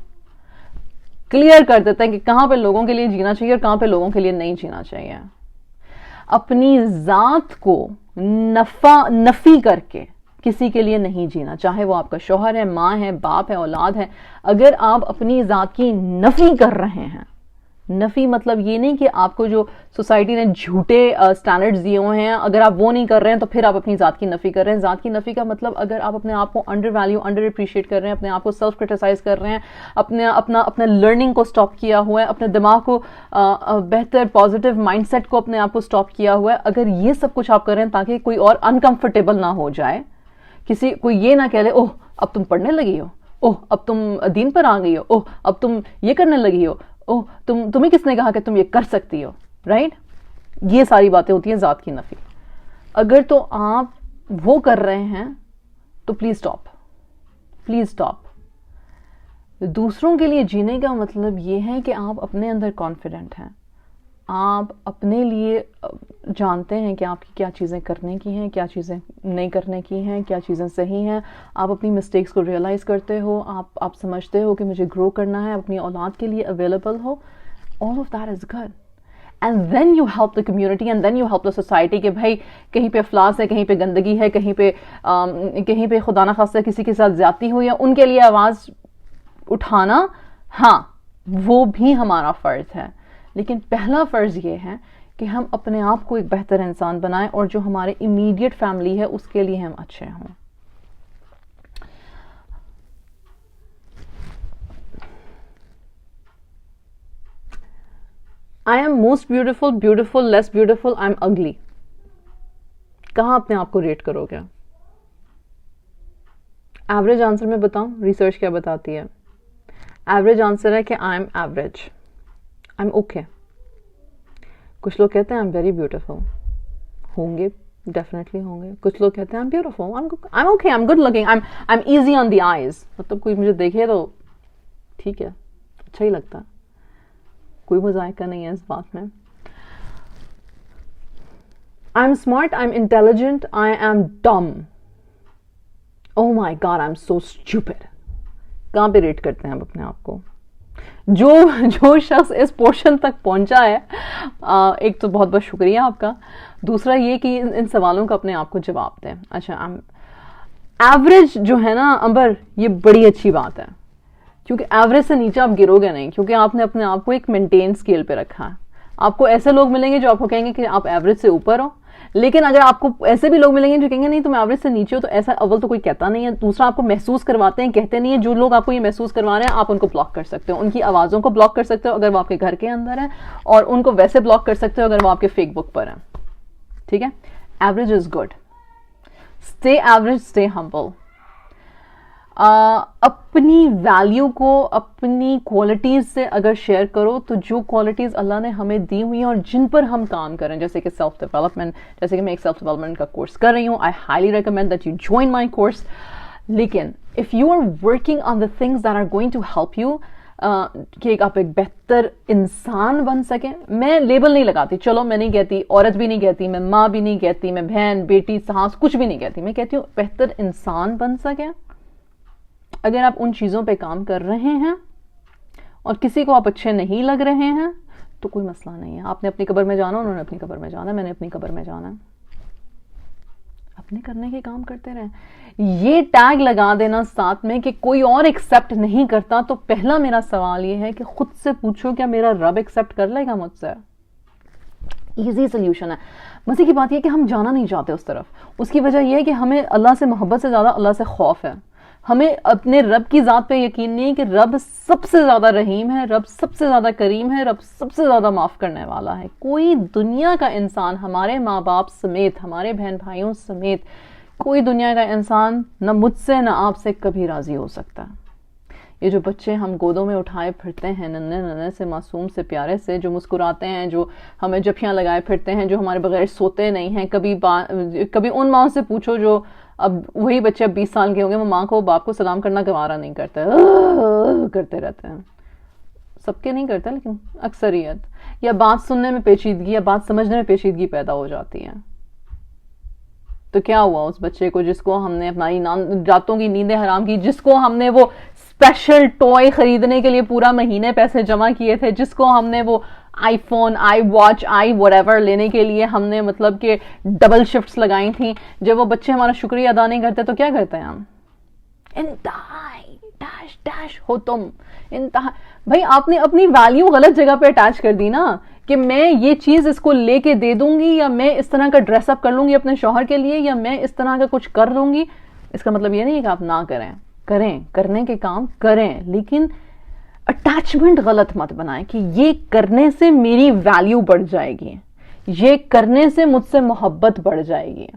کلیئر کر دیتے ہیں کہ کہاں پہ لوگوں کے لیے جینا چاہیے اور کہاں پہ لوگوں کے لیے نہیں جینا چاہیے. اپنی ذات کو نفی کر کے کسی کے لیے نہیں جینا، چاہے وہ آپ کا شوہر ہے، ماں ہے، باپ ہے، اولاد ہے. اگر آپ اپنی ذات کی نفی کر رہے ہیں، نفی مطلب یہ نہیں کہ آپ کو جو سوسائٹی نے جھوٹے سٹینڈرڈز دیے ہوئے ہیں اگر آپ وہ نہیں کر رہے ہیں تو پھر آپ اپنی ذات کی نفی کر رہے ہیں. ذات کی نفی کا مطلب اگر آپ اپنے آپ کو انڈر ویلیو، انڈر اپریشیٹ کر رہے ہیں، اپنے آپ کو سیلف کرٹیسائز کر رہے ہیں، اپنا لرننگ کو سٹاپ کیا ہوا ہے، اپنے دماغ کو بہتر پازیٹیو مائنڈ سیٹ کو اپنے آپ کو سٹاپ کیا ہوا ہے، اگر یہ سب کچھ آپ کر رہے ہیں تاکہ کوئی اور انکمفرٹیبل نہ ہو جائے، کوئی یہ نہ کہہ لے اوہ اب تم پڑھنے لگی ہو، اوہ اب تم دین پر آ گئی ہو، اوہ اب تم یہ کرنے لگی ہو، اوہ تمہیں کس نے کہا کہ تم یہ کر سکتی ہو، رائٹ؟ یہ ساری باتیں ہوتی ہیں ذات کی نفی. اگر تو آپ وہ کر رہے ہیں تو پلیز اسٹاپ. دوسروں کے لیے جینے کا مطلب یہ ہے کہ آپ اپنے اندر کانفیڈنٹ ہیں، آپ اپنے لیے جانتے ہیں کہ آپ کی کیا چیزیں کرنے کی ہیں، کیا چیزیں نہیں کرنے کی ہیں، کیا چیزیں صحیح ہیں. آپ اپنی مسٹیکس کو ریئلائز کرتے ہو، آپ سمجھتے ہو کہ مجھے گرو کرنا ہے، اپنی اولاد کے لیے available who. all of that is good. And then you help the community, and then you help the society کہ بھائی کہیں پہ افلاس ہے، کہیں پہ گندگی ہے، کہیں پہ خدا نہ خواستہ کسی کے ساتھ زیادتی ہوئی ہے، ان کے لیے آواز اٹھانا، ہاں وہ بھی ہمارا فرض ہے. لیکن پہلا فرض یہ ہے کہ ہم اپنے آپ کو ایک بہتر انسان بنائیں، اور جو ہمارے امیڈیٹ فیملی ہے اس کے لیے ہم اچھے ہوں. I am most beautiful, beautiful, less beautiful, I'm ugly. کہاں اپنے آپ کو ریٹ کرو گے؟ ایوریج آنسر میں بتاؤں ریسرچ کیا بتاتی ہے؟ ایوریج آنسر ہے کہ I'm average, I'm okay. کچھ لوگ کہتے ہیں I'm very beautiful. ہوں گے، definitely ہوں گے. کچھ لوگ کہتے ہیں I'm beautiful, I'm okay, I'm good looking, I'm easy on the eyes. مطلب کوئی مجھے دیکھے تو ٹھیک ہے، اچھا ہی لگتا ہے، کوئی مذائقہ نہیں ہے اس بات میں. I'm smart, I'm intelligent, I am dumb. Oh my God, I'm so stupid. کہاں پہ ریٹ کرتے ہیں ہم اپنے آپ کو؟ جو شخص اس پورشن تک پہنچا ہے، ایک تو بہت بہت شکریہ آپ کا، دوسرا یہ کہ ان سوالوں کا اپنے آپ کو جواب دیں. اچھا، ایوریج جو ہے نا امبر، یہ بڑی اچھی بات ہے، کیونکہ ایوریج سے نیچے آپ گرو گے نہیں، کیونکہ آپ نے اپنے آپ کو ایک مینٹین اسکیل پہ رکھا ہے. آپ کو ایسے لوگ ملیں گے جو آپ کو کہیں گے کہ آپ ایوریج سے اوپر ہو، لیکن اگر آپ کو ایسے بھی لوگ ملیں گے جو کہیں گے نہیں تم ایوریج سے نیچے ہو، تو ایسا اول تو کوئی کہتا نہیں ہے، دوسرا آپ کو محسوس کرواتے ہیں، کہتے نہیں ہیں. جو لوگ آپ کو یہ محسوس کروا رہے ہیں آپ ان کو بلاک کر سکتے ہو، ان کی آوازوں کو بلاک کر سکتے ہو اگر وہ آپ کے گھر کے اندر ہیں، اور ان کو ویسے بلاک کر سکتے ہو اگر وہ آپ کے فیک بک پر ہیں. ٹھیک ہے، average is good, stay average, stay humble. اپنی ویلیو کو اپنی کوالٹیز سے اگر شیئر کرو تو جو کوالٹیز اللہ نے ہمیں دی ہوئی ہیں اور جن پر ہم کام کریں، جیسے کہ سیلف ڈیولپمنٹ، جیسے کہ میں ایک سیلف ڈیولپمنٹ کا کورس کر رہی ہوں، I highly recommend that you join my course. لیکن if you are working on the things that are going to help you کہ آپ ایک بہتر انسان بن سکیں. میں لیبل نہیں لگاتی، چلو میں نہیں کہتی عورت بھی نہیں کہتی، میں ماں بھی نہیں کہتی، میں بہن بیٹی ساس کچھ بھی نہیں کہتی، میں کہتی ہوں بہتر انسان بن سکیں. اگر آپ ان چیزوں پہ کام کر رہے ہیں اور کسی کو آپ اچھے نہیں لگ رہے ہیں تو کوئی مسئلہ نہیں ہے. آپ نے اپنی قبر میں جانا، انہوں نے اپنی قبر میں جانا، میں نے اپنی قبر میں جانا. اپنے کرنے کے کام کرتے رہیں. یہ ٹیگ لگا دینا ساتھ میں کہ کوئی اور ایکسپٹ نہیں کرتا، تو پہلا میرا سوال یہ ہے کہ خود سے پوچھو کیا میرا رب ایکسپٹ کر لے گا مجھ سے؟ ایزی سلیوشن ہے. مزے کی بات یہ کہ ہم جانا نہیں چاہتے اس طرف. اس کی وجہ یہ ہے کہ ہمیں اللہ سے محبت سے زیادہ اللہ سے خوف ہے. ہمیں اپنے رب کی ذات پہ یقین نہیں کہ رب سب سے زیادہ رحیم ہے، رب سب سے زیادہ کریم ہے، رب سب سے زیادہ معاف کرنے والا ہے. کوئی دنیا کا انسان، ہمارے ماں باپ سمیت، ہمارے بہن بھائیوں سمیت، کوئی دنیا کا انسان نہ مجھ سے نہ آپ سے کبھی راضی ہو سکتا. یہ جو بچے ہم گودوں میں اٹھائے پھرتے ہیں، ننھے ننھے سے، معصوم سے، پیارے سے، جو مسکراتے ہیں، جو ہمیں جپیاں لگائے پھرتے ہیں، جو ہمارے بغیر سوتے نہیں ہیں، کبھی ان ماں سے پوچھو جو اب وہی بچے اب 20 سال کے ہوں گے، وہ ماں کو باپ کو سلام کرنا گوارا نہیں کرتے، کرتے رہتے ہیں. سب کے نہیں کرتے لیکن اکثریت. یا بات سننے میں پیچیدگی یا بات سمجھنے میں پیچیدگی پیدا ہو جاتی ہے. تو کیا ہوا اس بچے کو جس کو ہم نے اپنی راتوں کی نیندیں حرام کی، جس کو ہم نے وہ اسپیشل ٹوائے خریدنے کے لیے پورا مہینے پیسے جمع کیے تھے، جس کو ہم نے وہ iPhone, iWatch, I whatever لینے کے لیے ہم نے مطلب کہ ڈبل شفٹس لگائی تھیں. جب وہ بچے ہمارا شکریہ ادا نہیں کرتے تو کیا کرتے ہیں ہم؟ انتہائی ڈیش ڈیش ہو تم، انتہا. بھائی آپ نے اپنی ویلیو غلط جگہ پہ اٹیچ کر دی نا، کہ میں یہ چیز اس کو لے کے دے دوں گی، یا میں اس طرح کا ڈریس اپ کر لوں گی اپنے شوہر کے لیے، یا میں اس طرح کا کچھ کر لوں گی. اس کا مطلب یہ نہیں ہے کہ آپ نہ کریں، کرنے کے کام کریں، لیکن اٹیچمنٹ غلط مت بنائیں کہ یہ کرنے سے میری ویلیو بڑھ جائے گی، یہ کرنے سے مجھ سے محبت بڑھ جائے گی.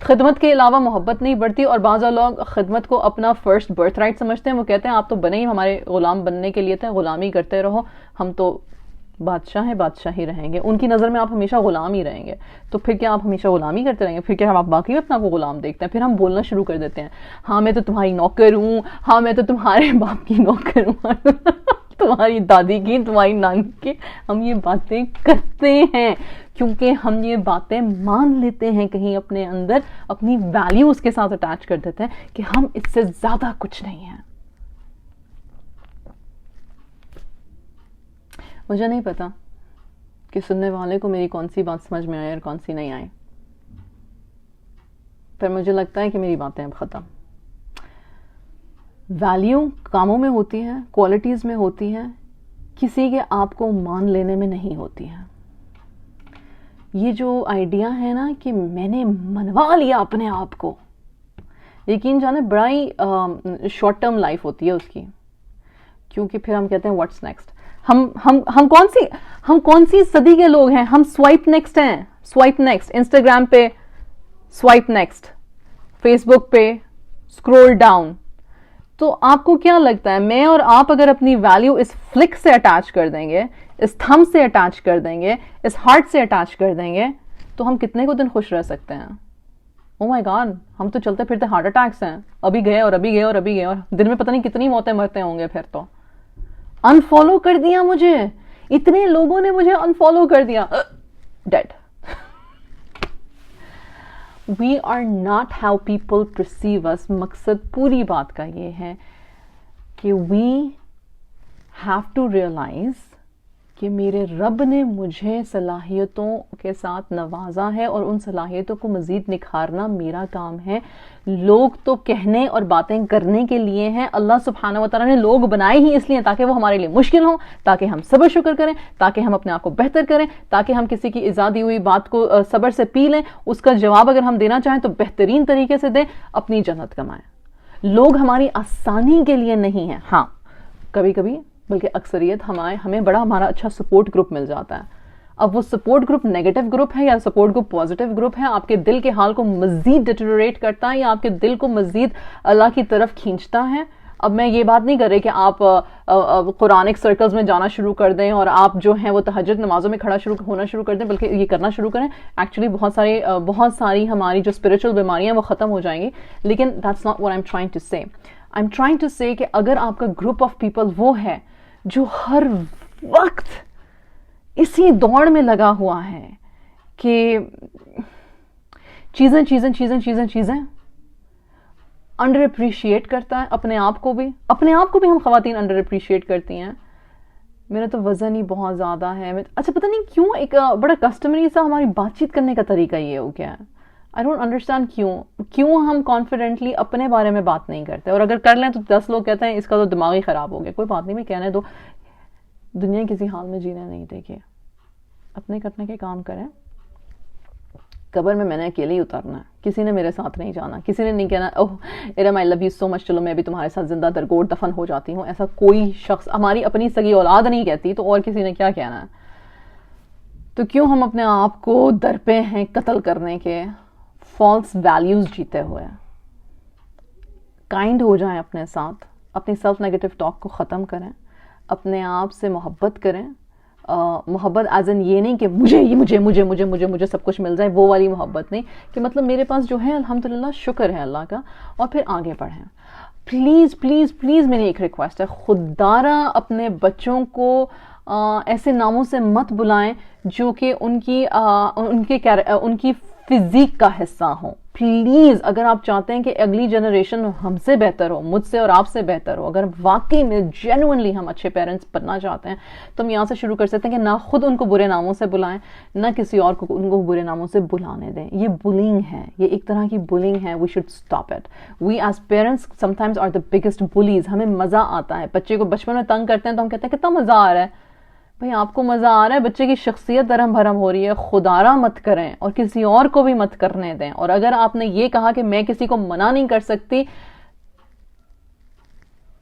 خدمت کے علاوہ محبت نہیں بڑھتی. اور بعض لوگ خدمت کو اپنا فرسٹ برتھ رائٹ سمجھتے ہیں. وہ کہتے ہیں آپ تو بنے ہی ہمارے غلام بننے کے لیے تھے، غلامی کرتے رہو، ہم تو بادشاہ ہیں، بادشاہ ہی رہیں گے. ان کی نظر میں آپ ہمیشہ غلام ہی رہیں گے. تو پھر کیا آپ ہمیشہ غلامی کرتے رہیں گے؟ پھر کیا آپ باقی اپنا کو غلام دیکھتے ہیں؟ پھر ہم بولنا شروع کر دیتے ہیں، ہاں میں تو تمہاری نوکر ہوں، ہاں میں تو تمہارے باپ کی نوکر ہوں، تمہاری دادی کی، تمہاری نانی کی. ہم یہ باتیں کرتے ہیں کیونکہ ہم یہ باتیں مان لیتے ہیں کہیں اپنے اندر، اپنی ویلیو اس کے ساتھ اٹیچ کر دیتے ہیں کہ ہم اس سے زیادہ کچھ نہیں ہیں. مجھے نہیں پتا کہ سننے والے کو میری کون سی بات سمجھ میں آئی اور کون سی نہیں آئی، پر مجھے لگتا ہے کہ میری باتیں اب ختم. ویلیو کاموں میں ہوتی ہیں، کوالٹیز میں ہوتی ہیں، کسی کے آپ کو مان لینے میں نہیں ہوتی ہیں. یہ جو آئیڈیا ہے نا کہ میں نے منوا لیا اپنے آپ کو، یقین جانے بڑا ہی شارٹ ٹرم لائف ہوتی ہے اس کی. کیونکہ پھر ہم کہتے ہیں واٹس نیکسٹ. ہم کون سی صدی کے لوگ ہیں؟ ہم سوائپ نیکسٹ ہیں. سوائپ نیکسٹ انسٹاگرام پہ، سوائپ نیکسٹ فیس بک پہ، اسکرول ڈاؤن. تو آپ کو کیا لگتا ہے میں اور آپ اگر اپنی ویلیو اس فلک سے اٹیچ کر دیں گے، اس تھم سے اٹیچ کر دیں گے، اس ہارٹ سے اٹیچ کر دیں گے، تو ہم کتنے کو دن خوش رہ سکتے ہیں؟ او مائی گاڈ، ہم تو چلتے پھرتے ہارٹ اٹیکس ہیں، ابھی گئے اور ابھی گئے اور ابھی گئے، اور دن میں پتہ نہیں کتنی موتیں مرتے ہوں گے. پھر تو انفالو کر دیا مجھے، اتنے لوگوں نے مجھے انفالو کر دیا، dead. We are not how people perceive us. مقصد پوری بات کا یہ ہے کہ we have to realize کہ میرے رب نے مجھے صلاحیتوں کے ساتھ نوازا ہے اور ان صلاحیتوں کو مزید نکھارنا میرا کام ہے. لوگ تو کہنے اور باتیں کرنے کے لیے ہیں. اللہ سبحانہ و تعالیٰ نے لوگ بنائے ہی اس لیے تاکہ وہ ہمارے لیے مشکل ہوں, تاکہ ہم صبر شکر کریں, تاکہ ہم اپنے آپ کو بہتر کریں, تاکہ ہم کسی کی ایجاد دی ہوئی بات کو صبر سے پی لیں, اس کا جواب اگر ہم دینا چاہیں تو بہترین طریقے سے دیں, اپنی جنت کمائیں. لوگ ہماری آسانی کے لیے نہیں ہیں. ہاں کبھی کبھی بلکہ اکثریت ہمارا اچھا سپورٹ گروپ مل جاتا ہے. اب وہ سپورٹ گروپ نیگیٹو گروپ ہے یا سپورٹ گروپ پازیٹیو گروپ ہے, آپ کے دل کے حال کو مزید ڈیٹیریٹ کرتا ہے یا آپ کے دل کو مزید اللہ کی طرف کھینچتا ہے. اب میں یہ بات نہیں کر رہی کہ آپ قرآنک سرکلز میں جانا شروع کر دیں اور آپ جو ہیں وہ تہجد نمازوں میں ہونا شروع کر دیں, بلکہ یہ کرنا شروع کریں. ایکچولی بہت ساری ہماری جو اسپرچل بیماریاں وہ ختم ہو جائیں گی. لیکن that's not what I am trying to say. I am trying to سے کہ اگر آپ کا گروپ آف پیپل وہ ہے جو ہر وقت اسی دوڑ میں لگا ہوا ہے کہ چیزیں انڈر اپریشیٹ کرتا ہے, اپنے آپ کو بھی ہم خواتین انڈر اپریشیٹ کرتی ہیں. میرا تو وزن ہی بہت زیادہ ہے. اچھا پتہ نہیں کیوں ایک بڑا کسٹمری سا ہماری بات چیت کرنے کا طریقہ یہ ہو گیا ہے. آئی ڈونٹ انڈرسٹینڈ کیوں ہم کانفیڈنٹلی اپنے بارے میں بات نہیں کرتے, اور اگر کر لیں تو 10 لوگ کہتے ہیں اس کا تو دماغ ہی خراب ہو گیا. کوئی بات نہیں بھائی, کہنے دو. دنیا کسی حال میں جینے نہیں دیکھے, اپنے کرنے کے کام کریں. قبر میں نے اکیلے ہی اترنا ہے, کسی نے میرے ساتھ نہیں جانا, کسی نے نہیں کہنا اوہ ارم آئی لو یو سو مچ, چلو میں بھی تمہارے ساتھ زندہ درگور دفن ہو جاتی ہوں. ایسا کوئی شخص ہماری اپنی سگی اولاد نہیں کہتی, تو اور کسی نے کیا کہنا ہے. تو کیوں ہم اپنے آپ کو درپے ہیں قتل کرنے کے, فالس ویلیوز جیتے ہوئے. کائنڈ ہو جائیں اپنے ساتھ, اپنی سیلف نیگیٹو ٹاک کو ختم کریں, اپنے آپ سے محبت کریں. محبت ایز ان یہ نہیں کہ مجھے سب کچھ مل جائے, وہ والی محبت نہیں کہ مطلب میرے پاس جو ہے الحمدللہ شکر ہے اللہ کا, اور پھر آگے بڑھیں. پلیز پلیز پلیز میری ایک ریکویسٹ ہے, خدارہ اپنے بچوں کو ایسے ناموں سے مت بلائیں جو کہ ان کی فزیک کا حصہ ہوں. پلیز اگر آپ چاہتے ہیں کہ اگلی جنریشن ہم سے بہتر ہو, مجھ سے اور آپ سے بہتر ہو, اگر واقعی میں جینوئنلی ہم اچھے پیرنٹس بننا چاہتے ہیں, تو ہم یہاں سے شروع کر سکتے ہیں کہ نہ خود ان کو برے ناموں سے بلائیں, نہ کسی اور کو ان کو برے ناموں سے بلانے دیں. یہ بلنگ ہے, یہ ایک طرح کی بلنگ ہے. We should stop it. We as parents sometimes are the biggest bullies. ہمیں مزہ آتا ہے, بچے کو بچپن میں تنگ کرتے ہیں تو ہم کہتے ہیں کتنا مزہ آ رہا ہے. بھئی آپ کو مزہ آ رہا ہے, بچے کی شخصیت درہم بھرم ہو رہی ہے. خدارہ مت کریں اور کسی اور کو بھی مت کرنے دیں. اور اگر آپ نے یہ کہا کہ میں کسی کو منع نہیں کر سکتی,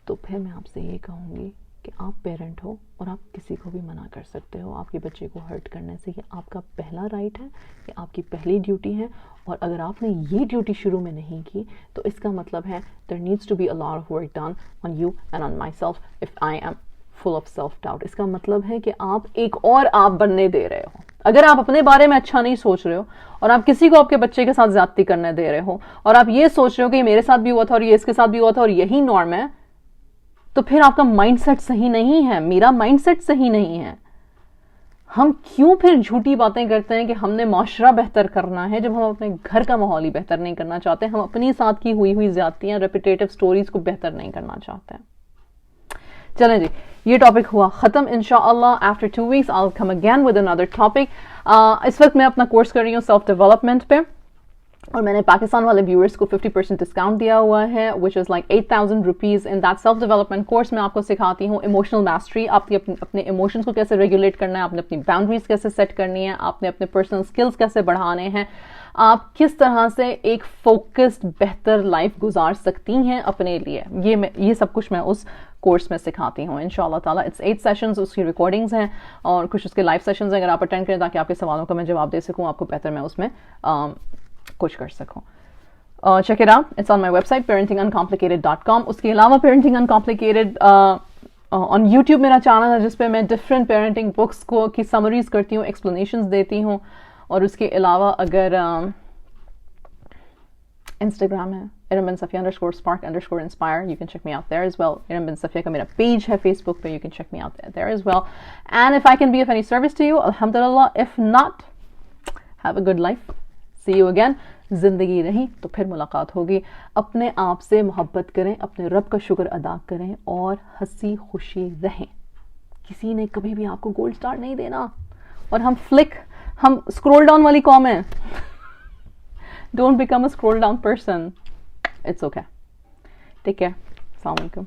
تو پھر میں آپ سے یہ کہوں گی کہ آپ پیرنٹ ہو اور آپ کسی کو بھی منع کر سکتے ہو آپ کے بچے کو ہرٹ کرنے سے. یہ آپ کا پہلا رائٹ ہے, یہ آپ کی پہلی ڈیوٹی ہے. اور اگر آپ نے یہ ڈیوٹی شروع میں نہیں کی تو اس کا مطلب ہے there needs to be a lot of work done on you and on myself if I am full of self doubt. اس کا مطلب ہے کہ آپ ایک اور آپ بننے دے رہے ہو. اگر آپ اپنے بارے میں اچھا نہیں سوچ رہے ہو اور آپ کسی کو آپ کے بچے کے ساتھ زیادتی کرنے دے رہے ہو, اور آپ یہ سوچ رہے ہو کہ یہ میرے ساتھ بھی ہوا تھا اور یہ اس کے ساتھ بھی ہوا تھا اور یہی نارم ہے, تو پھر آپ کا مائنڈ سیٹ صحیح نہیں ہے. میرا مائنڈ سیٹ صحیح نہیں ہے. ہم کیوں پھر جھوٹی باتیں کرتے ہیں کہ ہم نے معاشرہ بہتر کرنا ہے, جب ہم اپنے گھر کا ماحول ہی بہتر نہیں کرنا چاہتے. ہم اپنی ساتھ کی ہوئی زیادتیاں, ریپیٹیٹو سٹوریز کو بہتر نہیں کرنا چاہتے ہیں. چلیں جی, یہ ٹاپک ہوا ختم. انشاءاللہ after 2 weeks I'll come again with another topic. اس وقت میں اپنا کورس کر رہی ہوں سیلف ڈیولپمنٹ پہ, اور میں نے پاکستان والے ویورز کو 50% ڈسکاؤنٹ دیا ہوا ہے, which is like 8,000 rupees. in that self development course میں آپ کو سکھاتی ہوں ایموشنل میسٹری. آپ اپنے ایموشنز کو کیسے ریگولیٹ کرنا ہے, آپ نے اپنی باؤنڈریز کیسے سیٹ کرنی ہے, آپ نے اپنے پرسنل اسکلز کیسے بڑھانے ہیں, آپ کس طرح سے ایک فوکسڈ بہتر لائف گزار سکتی ہیں اپنے لیے. یہ سب کچھ میں اس کورس میں سکھاتی ہوں انشاءاللہ تعالیٰ. اٹس 8 سیشنز, اس کی ریکارڈنگز ہیں اور کچھ اس کے لائف سیشنز ہیں. اگر آپ اٹینڈ کریں تاکہ آپ کے سوالوں کا میں جواب دے سکوں, آپ کو بہتر میں اس میں کچھ کر سکوں. check it out, it's on my website parentinguncomplicated.com. اس کے علاوہ parenting uncomplicated on YouTube میرا چینل ہے جس پہ میں ڈفرینٹ پیرنٹنگ بکس کی سمریز کرتی ہوں, ایکسپلینیشنز دیتی ہوں. اور اس کے علاوہ اگر انسٹاگرام ہے ارم بن Safia _spark_inspire, you can check me out there as well. Iram بن صفیہ کا میرا پیج ہے فیس بک پہ, you can check me out there as well. And if I can be of any service to you, alhamdulillah. If not, have a good life. See you again. زندگی رہی تو پھر ملاقات ہوگی. اپنے آپ سے محبت کریں, اپنے رب کا شکر ادا کریں اور ہنسی خوشی رہیں. کسی نے کبھی بھی آپ کو گولڈ سٹار نہیں دینا. اور ہم اسکرول ڈاؤن والی قوم ہیں. Don't become a scroll down person. It's okay. Take care. السلام علیکم.